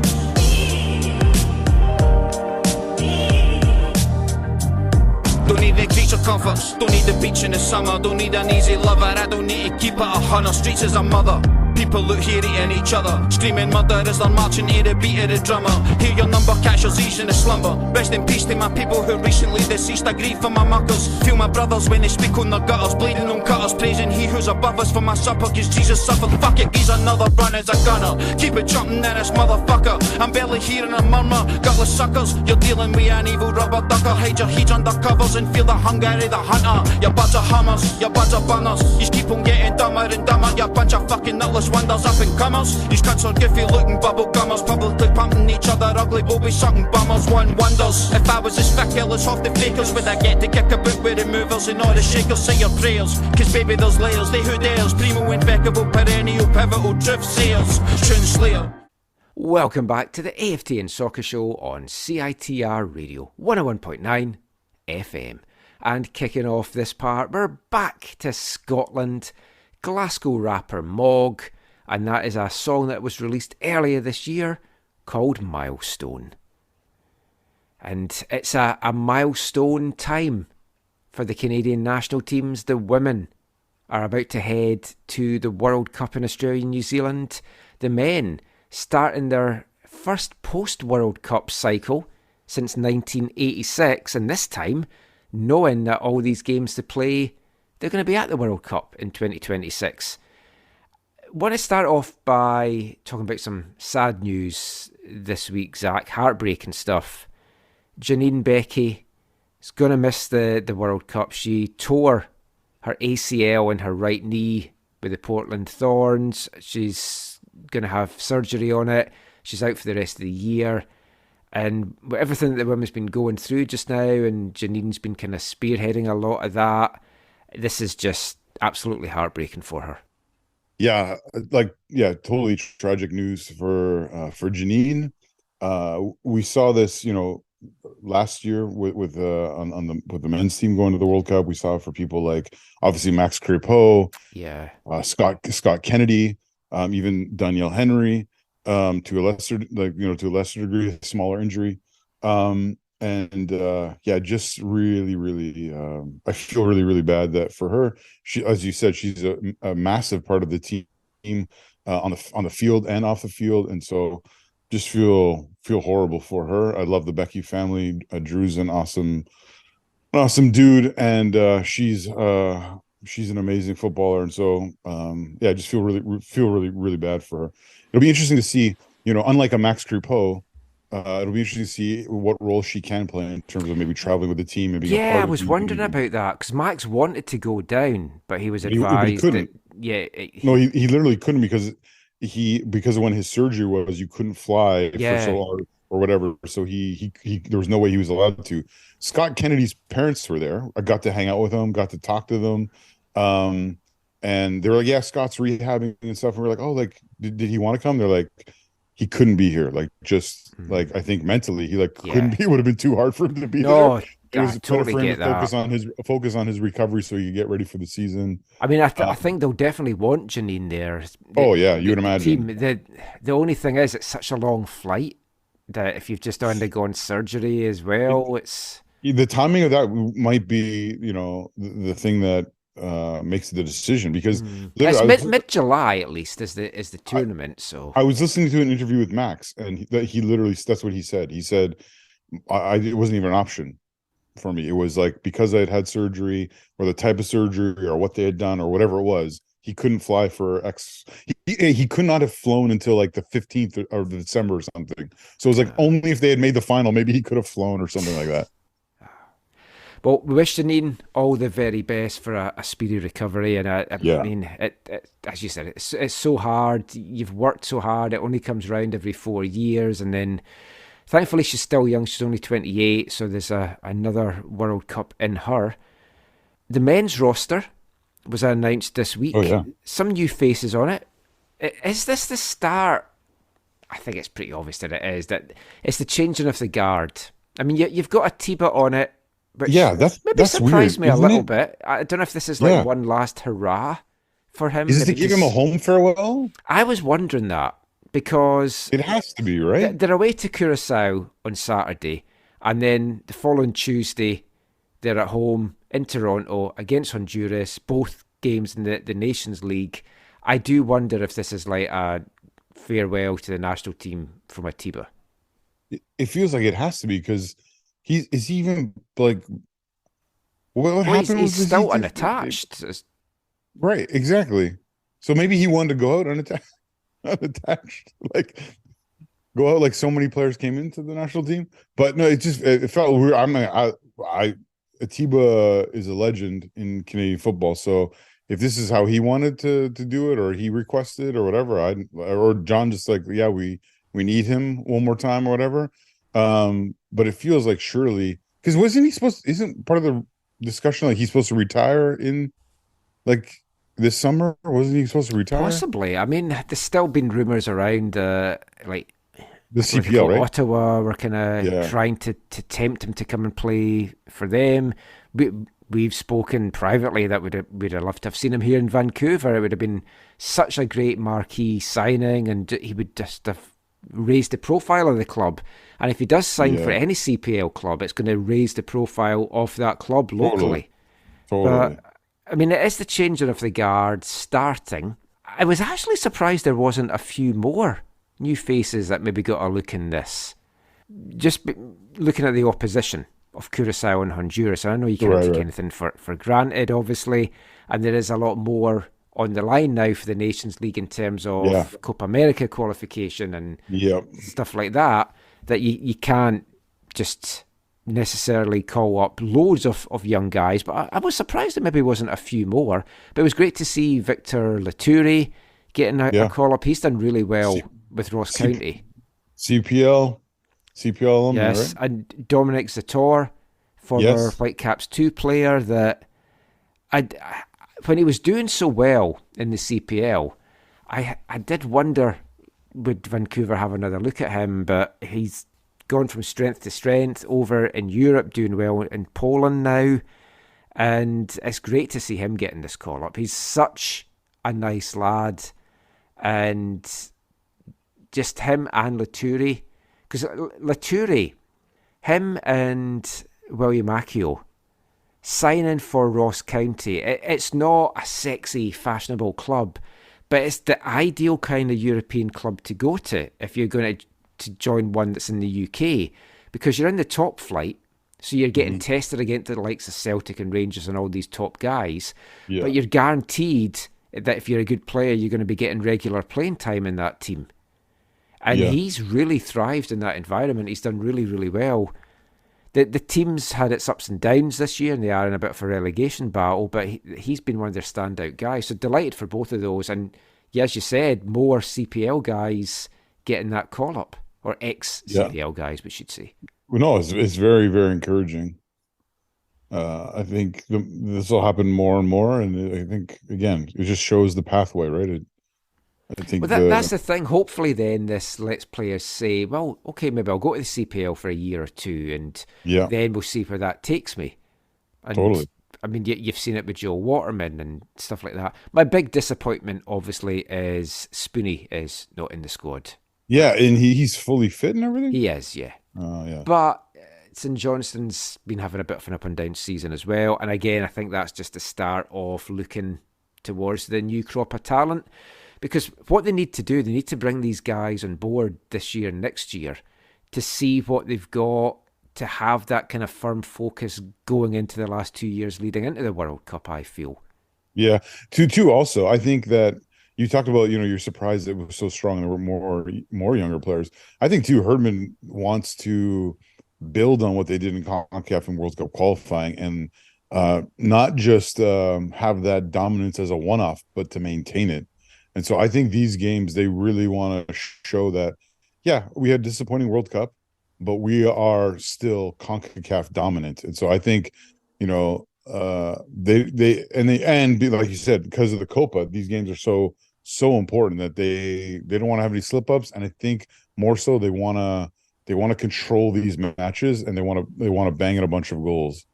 Speaker 6: Don't need the creature comforts, don't need the beach in the summer, don't need an easy lover, I don't need to keep it 100. Streets is a mother. People look here eating each other, screaming murder as they're marching to the beat of the drummer. Hear your number, catch your Z's in the slumber. Rest in peace to my people who recently deceased. I grieve for my muckers, feel my brothers when they speak on the gutters, bleeding on cutters, praising he who's above us for my supper, cause Jesus suffered. Fuck it, he's another run as a gunner. Keep it jumping in this motherfucker. I'm barely hearing a murmur, gutless suckers. You're dealing with an evil rubber ducker. Hide your heat under covers and feel the hunger of the hunter. Your buds are hummers, your buds are banners. You keep on getting dumber and dumber. You bunch of fucking nutless wonders up and comers. These cunts are goofy looking bubble gummers, publicly pumping each other ugly bobby sucking bummers. One wonders, if I was as fickle as half the fakers, would I get to kick about with the movers and all the shakers? Say your prayers, cause baby there's layers. They who dares, primo impeccable, perennial, pivotal, truth sayers, tune slayer.
Speaker 2: Welcome back to the AFTN Soccer Show on CITR Radio 101.9 FM. And kicking off this part, we're back to Scotland. Glasgow rapper Mog, and that is a song that was released earlier this year called Milestone. And it's a milestone time for the Canadian national teams. The women are about to head to the World Cup in Australia and New Zealand. The men starting their first post-World Cup cycle since 1986, and this time knowing that all these games to play, they're going to be at the World Cup in 2026. I want to start off by talking about some sad news this week, Zach. Heartbreaking stuff. Janine Becky is going to miss the World Cup. She tore her ACL in her right knee with the Portland Thorns. She's going to have surgery on it. She's out for the rest of the year. And with everything that the women's been going through just now, and Janine's been kind of spearheading a lot of that, this is just absolutely heartbreaking for her.
Speaker 3: Yeah, totally tragic news for Janine. We saw this, last year with the men's team going to the World Cup. We saw it for people like obviously Max Crepeau, Scott Kennedy, even Danielle Henry, to a lesser degree, a smaller injury. And just really, really, I feel really, really bad that for her. She, as you said, she's a massive part of the team on the field and off the field, and so just feel horrible for her. I love the Becky family. Drew's an awesome dude, and she's an amazing footballer, and so I just feel really bad for her. It'll be interesting to see, unlike a Max Crepeau, it'll be interesting to see what role she can play in terms of maybe traveling with the team and being a part
Speaker 2: Yeah, I
Speaker 3: of
Speaker 2: was
Speaker 3: the
Speaker 2: wondering
Speaker 3: team.
Speaker 2: about that because Max wanted to go down, but he was
Speaker 3: But he
Speaker 2: advised
Speaker 3: couldn't. He literally couldn't because of when his surgery was, you couldn't fly for so
Speaker 2: yeah.
Speaker 3: long or whatever. So he there was no way he was allowed to. Scott Kennedy's parents were there. I got to hang out with them, got to talk to them. And they were like, yeah, Scott's rehabbing and stuff. And we're like, oh, like, did he want to come? They're like, he couldn't be here. Like, just like, I think mentally he couldn't be, it would have been too hard for him to be there.
Speaker 2: No,
Speaker 3: It was better
Speaker 2: totally
Speaker 3: for him
Speaker 2: get
Speaker 3: to
Speaker 2: that.
Speaker 3: focus on his recovery so he could get ready for the season.
Speaker 2: I mean, I think they'll definitely want Janine there.
Speaker 3: Oh yeah, you would imagine.
Speaker 2: The only thing is, it's such a long flight that if you've just undergone surgery as well, it's
Speaker 3: The timing of that might be, the thing that makes the decision, because
Speaker 2: it's
Speaker 3: literally,
Speaker 2: mid July at least is the tournament. So
Speaker 3: I was listening to an interview with Max, and he literally, that's what he said. He said, it wasn't even an option for me. It was like, because I had surgery, or the type of surgery, or what they had done, or whatever it was, he couldn't fly for X. He could not have flown until like the 15th of December or something. So it was like, only if they had made the final, maybe he could have flown or something like that.
Speaker 2: Well, we wish Janine all the very best for a speedy recovery. And I mean, as you said, it's so hard. You've worked so hard. It only comes around every 4 years. And then, thankfully, she's still young. She's only 28. So there's another World Cup in her. The men's roster was announced this week.
Speaker 3: Oh, yeah.
Speaker 2: Some new faces on it. Is this the start? I think it's pretty obvious that it is. That it's the changing of the guard. I mean, you've got a Tiba on it. Which that's surprised
Speaker 3: weird,
Speaker 2: me a little bit. I don't know if this is like one last hurrah for him.
Speaker 3: Is it to give him a home farewell?
Speaker 2: I was wondering that, because
Speaker 3: it has to be, right?
Speaker 2: They're away to Curacao on Saturday, and then the following Tuesday they're at home in Toronto against Honduras, both games in the Nations League. I do wonder if this is like a farewell to the national team from Atiba.
Speaker 3: It feels like it has to be, because is he even like what happened?
Speaker 2: He's still unattached.
Speaker 3: Right, exactly. So maybe he wanted to go out unattached, like go out like so many players came into the national team. But no, it felt weird. Atiba is a legend in Canadian football, so if this is how he wanted to do it, or he requested or whatever, or John just like, yeah, we need him one more time or whatever. But it feels like, surely, because isn't part of the discussion like he's supposed to retire in like this summer? Wasn't he supposed to retire?
Speaker 2: Possibly. I mean, there's still been rumors around like
Speaker 3: the CPL, right?
Speaker 2: Ottawa were kind of trying to tempt him to come and play for them. We've spoken privately that we'd have loved to have seen him here in Vancouver. It would have been such a great marquee signing, and he would just have raised the profile of the club. And if he does sign for any CPL club, it's going to raise the profile of that club locally.
Speaker 3: Totally.
Speaker 2: But, I mean, it is the changing of the guard starting. I was actually surprised there wasn't a few more new faces that maybe got a look in this. Just looking at the opposition of Curacao and Honduras, I know you can't take anything for granted, obviously, and there is a lot more on the line now for the Nations League in terms of Copa America qualification and stuff like that you can't just necessarily call up loads of young guys. But I was surprised that maybe wasn't a few more. But it was great to see Victor Laturi getting a call up. He's done really well with Ross County.
Speaker 3: CPL alumni,
Speaker 2: yes,
Speaker 3: right?
Speaker 2: and Dominic Zator, former Whitecaps 2 player, that when he was doing so well in the CPL, I did wonder, would Vancouver have another look at him? But he's gone from strength to strength over in Europe, doing well in Poland now, and it's great to see him getting this call up. He's such a nice lad, and just him and Laturi, because Laturi him and William Akio signing for Ross County. It's not a sexy, fashionable club, but it's the ideal kind of European club to go to if you're going to join one that's in the UK, because you're in the top flight, so you're getting tested against the likes of Celtic and Rangers and all these top guys, but you're guaranteed that if you're a good player, you're going to be getting regular playing time in that team. And he's really thrived in that environment. He's done really, really well. The team's had its ups and downs this year, and they are in a bit of a relegation battle, but he's been one of their standout guys. So delighted for both of those. And as you said, more CPL guys getting that call-up, or ex-CPL guys, we should say.
Speaker 3: Well, no, it's very, very encouraging. I think this will happen more and more, and I think, again, it just shows the pathway, right? I think
Speaker 2: that's the thing. Hopefully then this lets players say, well, okay, maybe I'll go to the CPL for a year or two, and then we'll see where that takes me. And,
Speaker 3: totally.
Speaker 2: I mean, you've seen it with Joe Waterman and stuff like that. My big disappointment, obviously, is Spoonie is not in the squad.
Speaker 3: Yeah, and he's fully fit and everything?
Speaker 2: He is, yeah.
Speaker 3: Oh, yeah.
Speaker 2: But St Johnstone's been having a bit of an up and down season as well. And again, I think that's just the start of looking towards the new crop of talent. Because what they need to do, they need to bring these guys on board this year and next year to see what they've got, to have that kind of firm focus going into the last 2 years leading into the World Cup, I feel.
Speaker 3: Yeah. Two also, I think that you talked about, you're surprised it was so strong. There were more younger players. I think, too, Herdman wants to build on what they did in CONCACAF and World Cup qualifying, and not just have that dominance as a one-off, but to maintain it. And so I think these games, they really want to show that, we had disappointing World Cup, but we are still CONCACAF dominant. And so I think, they like you said, because of the Copa, these games are so important that they don't want to have any slip-ups. And I think more so they want to control these matches, and they want to bang in a bunch of goals,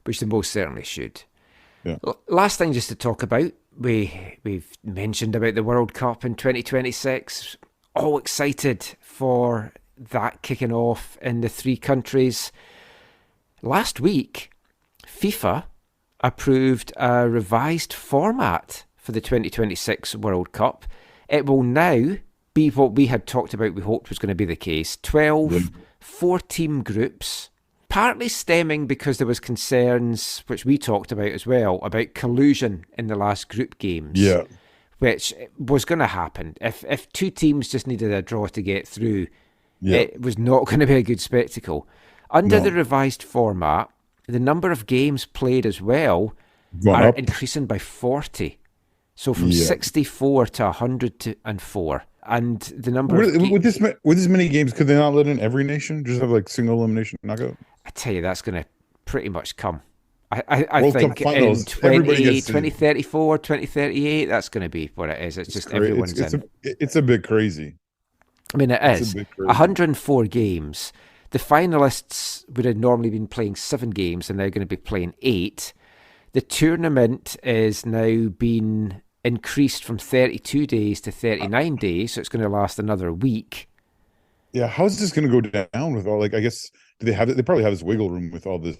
Speaker 2: which they most certainly should.
Speaker 3: Yeah.
Speaker 2: Last thing just to talk about, we've mentioned about the World Cup in 2026. All excited for that kicking off in the three countries. Last week, FIFA approved a revised format for the 2026 World Cup. It will now be what we had talked about, we hoped was going to be the case. 12 4-team groups, partly stemming because there was concerns, which we talked about as well, about collusion in the last group games.
Speaker 3: Yeah.
Speaker 2: Which was going to happen. If two teams just needed a draw to get through, it was not going to be a good spectacle. Under the revised format, the number of games played as well are increasing by 40. So from 64 to 104. And the number
Speaker 3: with this many games, could they not let in every nation? Just have like single elimination knockout?
Speaker 2: I tell you, that's going to pretty much come. I think in 2034, 2038, that's going to be what it is. It's just everyone's in.
Speaker 3: It's a bit crazy.
Speaker 2: I mean, it is. 104 games. The finalists would have normally been playing 7 games, and they're going to be playing 8. The tournament is now being increased from 32 days to 39 days, so it's going to last another week.
Speaker 3: Yeah, how's this going to go down with all, I guess, do they have it? They probably have this wiggle room with all the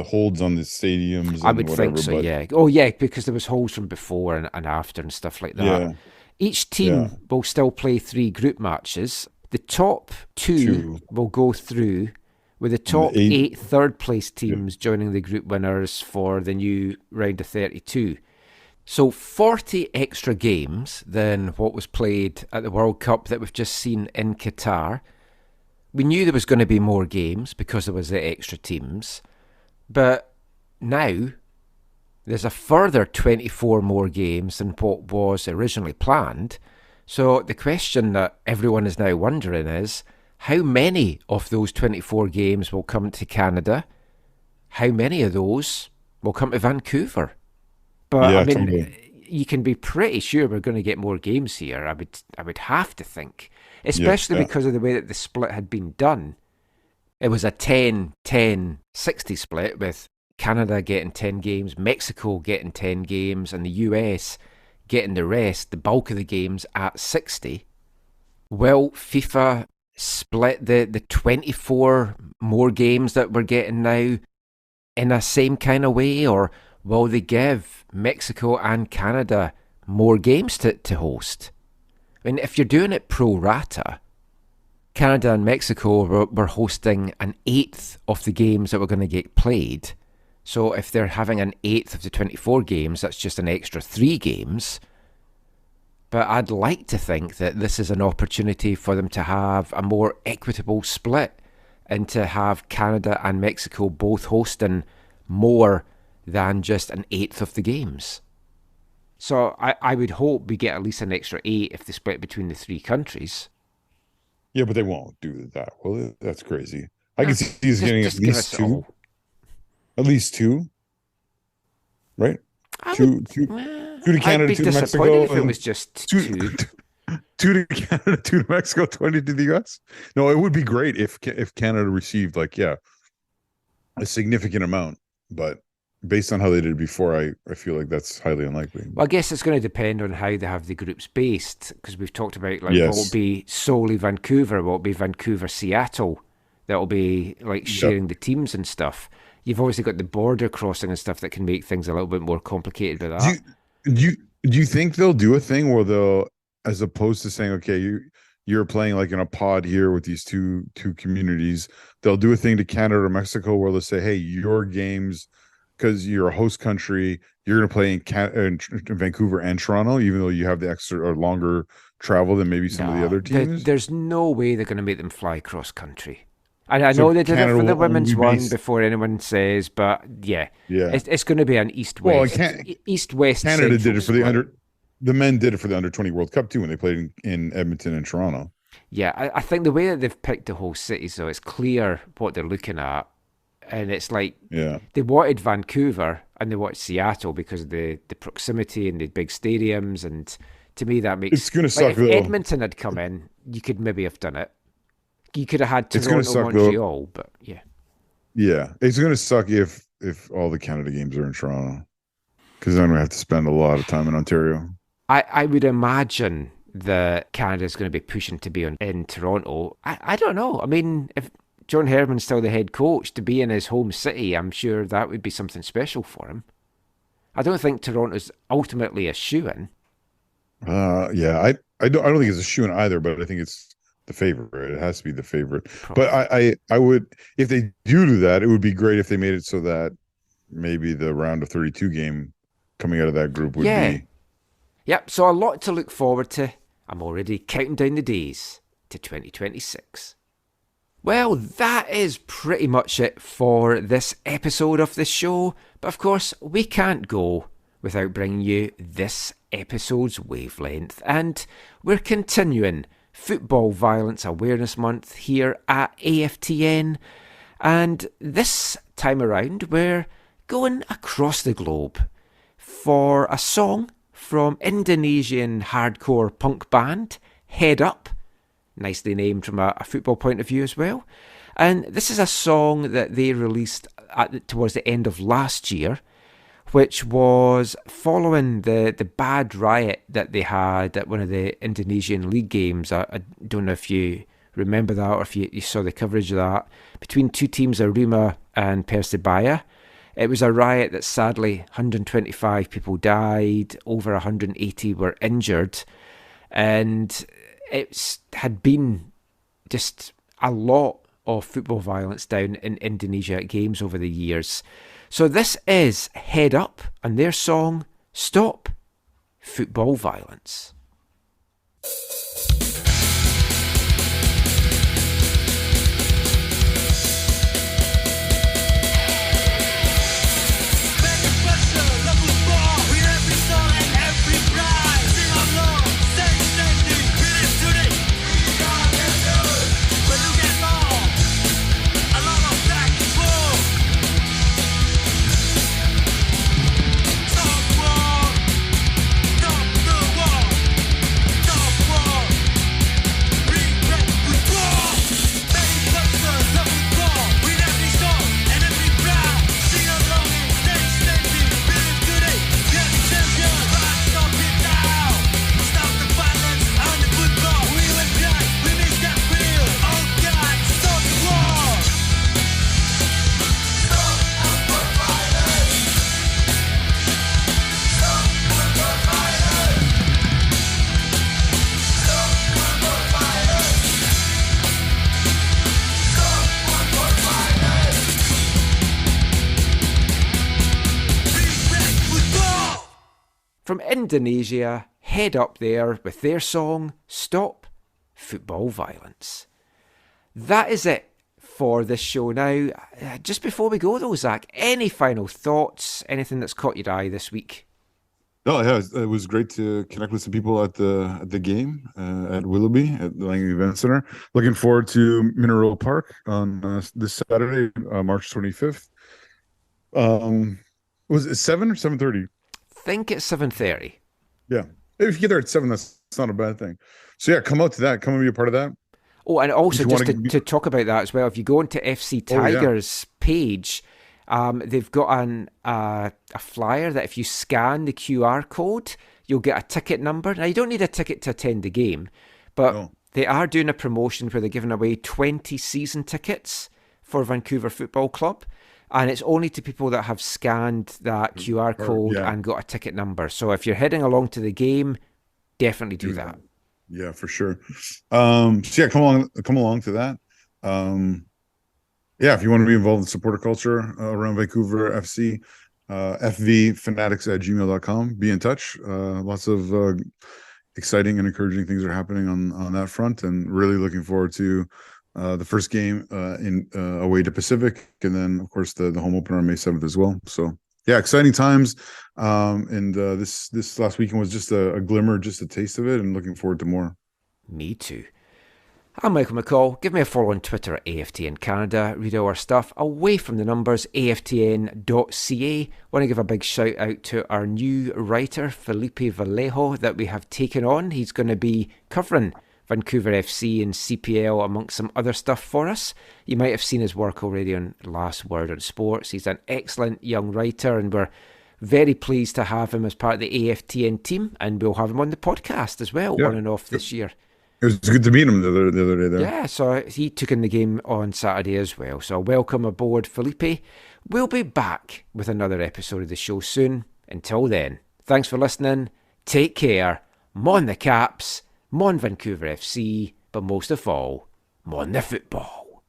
Speaker 3: holds on the stadiums and
Speaker 2: I would think so, yeah. Oh, yeah, because there was holds from before and after and stuff like that.
Speaker 3: Yeah.
Speaker 2: Each team will still play 3 group matches. The top 2 will go through, with the top 8 third-place teams joining the group winners for the new round of 32. So 40 extra games than what was played at the World Cup that we've just seen in Qatar. We knew there was going to be more games because there was the extra teams. But now there's a further 24 more games than what was originally planned. So the question that everyone is now wondering is, how many of those 24 games will come to Canada? How many of those will come to Vancouver? But I mean, you can be pretty sure we're going to get more games here. I would have to think, especially because of the way that the split had been done. It was a 10-10-60 split, with Canada getting 10 games, Mexico getting 10 games, and the US getting the rest, the bulk of the games, at 60. Well, FIFA split the 24 more games that we're getting now in a same kind of way, or will they give Mexico and Canada more games to host? I mean, if you're doing it pro rata, Canada and Mexico were hosting an eighth of the games that were going to get played. So if they're having an eighth of the 24 games, that's just an extra 3 games. But I'd like to think that this is an opportunity for them to have a more equitable split and to have Canada and Mexico both hosting more than just an eighth of the games. So I would hope we get at least an extra 8 if they split between the 3 countries.
Speaker 3: Yeah, but they won't do that. Well, that's crazy. I can see he's getting at least 2. At least 2, right? Two to Canada, 2 to Mexico.
Speaker 2: If it was just 2.
Speaker 3: 2 to Canada, 2 to Mexico, 20 to the US. No, it would be great if Canada received a significant amount, but based on how they did before, I feel like that's highly unlikely.
Speaker 2: Well, I guess it's going to depend on how they have the groups based, because we've talked about will it be solely Vancouver, will it be Vancouver, Seattle, that will be sharing the teams and stuff. You've obviously got the border crossing and stuff that can make things a little bit more complicated with that.
Speaker 3: Do you think they'll do a thing where they'll, as opposed to saying, okay, you're playing like in a pod here with these two communities, they'll do a thing to Canada or Mexico where they'll say, hey, your games, because you're a host country, you're going to play in Vancouver and Toronto, even though you have the extra or longer travel than maybe some of the other teams?
Speaker 2: There's no way they're going to make them fly cross country. I know they did it for the women's one before anyone says, but it's going to be an east-west.
Speaker 3: Well,
Speaker 2: east-west.
Speaker 3: Canada did it for the men did it for the under-20 World Cup too when they played in Edmonton and Toronto.
Speaker 2: Yeah, I think the way that they've picked the whole cities, though, it's clear what they're looking at, and it's like they wanted Vancouver and they wanted Seattle because of the proximity and the big stadiums, and to me that makes
Speaker 3: it's going to suck.
Speaker 2: If Edmonton had come in, you could maybe have done it. You could have had Toronto, Montreal, but yeah. Yeah,
Speaker 3: it's going to suck if all the Canada games are in Toronto, because then we have to spend a lot of time in Ontario.
Speaker 2: I would imagine that Canada's going to be pushing to be in Toronto. I don't know. I mean, if John Herman's still the head coach, to be in his home city, I'm sure that would be something special for him. I don't think Toronto's ultimately a shoo-in.
Speaker 3: I don't think it's a shoo-in either, but I think it's the favorite. It has to be the favorite. Probably. But I would, if they do that, it would be great if they made it so that maybe the round of 32 game coming out of that group would be.
Speaker 2: Yep, so a lot to look forward to. I'm already counting down the days to 2026. Well, that is pretty much it for this episode of the show. But of course, we can't go without bringing you this episode's wavelength. And we're continuing Football Violence Awareness Month here at AFTN. And this time around, we're going across the globe for a song from Indonesian hardcore punk band Head Up, nicely named from a football point of view as well. And this is a song that they released towards the end of last year, which was following the bad riot that they had at one of the Indonesian league games. I don't know if you remember that or if you saw the coverage of that, between two teams, Arema and Persebaya. It was a riot that sadly 125 people died, over 180 were injured, and it had been just a lot of football violence down in Indonesia at games over the years. So this is Head Up and their song, Stop Football Violence.
Speaker 6: Stop war!
Speaker 2: from Indonesia head up there with their song, Stop Football Violence. That is it for this show now. Just before we go though, Zach, any final thoughts? Anything that's caught your eye this week?
Speaker 3: No, yeah, it was great to connect with some people at the game at Willoughby at the Langley Event Center. Looking forward to Mineral Park on this Saturday, March 25th. Was it 7 or 7:30?
Speaker 2: Think it's 7:30.
Speaker 3: Yeah, if you get there at 7, that's not a bad thing. So yeah, come out to that. Come and be a part of that.
Speaker 2: Oh, and also just
Speaker 3: to
Speaker 2: talk about that as well, if you go into FC Tigers' page, they've got a flyer that if you scan the QR code, you'll get a ticket number. Now, you don't need a ticket to attend the game, but they are doing a promotion where they're giving away 20 season tickets for Vancouver Football Club, and it's only to people that have scanned that QR code and got a ticket number. So if you're heading along to the game, definitely do that.
Speaker 3: Yeah, for sure. So yeah, come along to that. Yeah, if you want to be involved in supporter culture around Vancouver FC, fvfanatics@gmail.com. Be in touch. Lots of exciting and encouraging things are happening on that front, and really looking forward to the first game in away to Pacific, and then of course the home opener on May 7th as well. So yeah, exciting times. And this last weekend was just a glimmer, just a taste of it, and looking forward to more.
Speaker 2: Me too. I'm Michael McCall. Give me a follow on Twitter at AFTN Canada. Read our stuff away from the numbers, aftn.ca. Want to give a big shout out to our new writer, Felipe Vallejo, that we have taken on. He's going to be covering Vancouver FC and CPL amongst some other stuff for us. You might have seen his work already on Last Word on Sports. He's an excellent young writer, and we're very pleased to have him as part of the AFTN team, and we'll have him on the podcast as well, on and off this year.
Speaker 3: It was good to meet him the other day there.
Speaker 2: Yeah, so he took in the game on Saturday as well. So welcome aboard, Felipe. We'll be back with another episode of the show soon. Until then, thanks for listening. Take care. Mon the Caps. Mon Vancouver FC. But most of all, mon the football.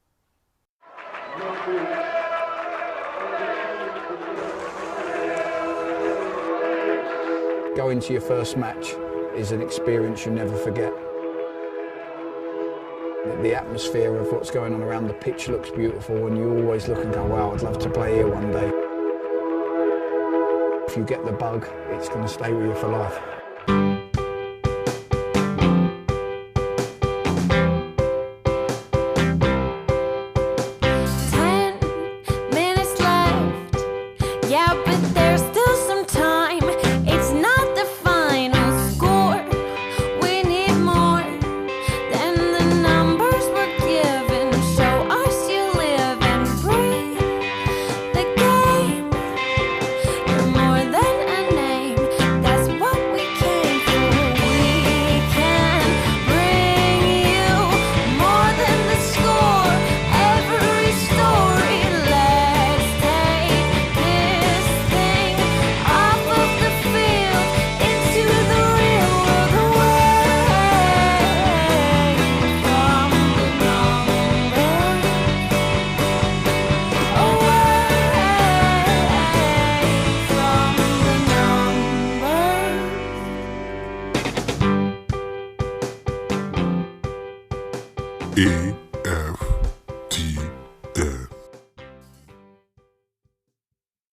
Speaker 10: Going to your first match is an experience you never forget. The atmosphere of what's going on around the pitch looks beautiful, and you always look and go, wow, I'd love to play here one day. If you get the bug, it's going to stay with you for life.
Speaker 9: 10 minutes left. Yeah, but there's still some time. It's not the final score. We need more than the numbers we're given. Show us you live and breathe the game. You're more than a name. That's what we came for. We can bring you more than the score. Every story. Let's take this thing off of the field into the real world, away from the numbers, away from the numbers.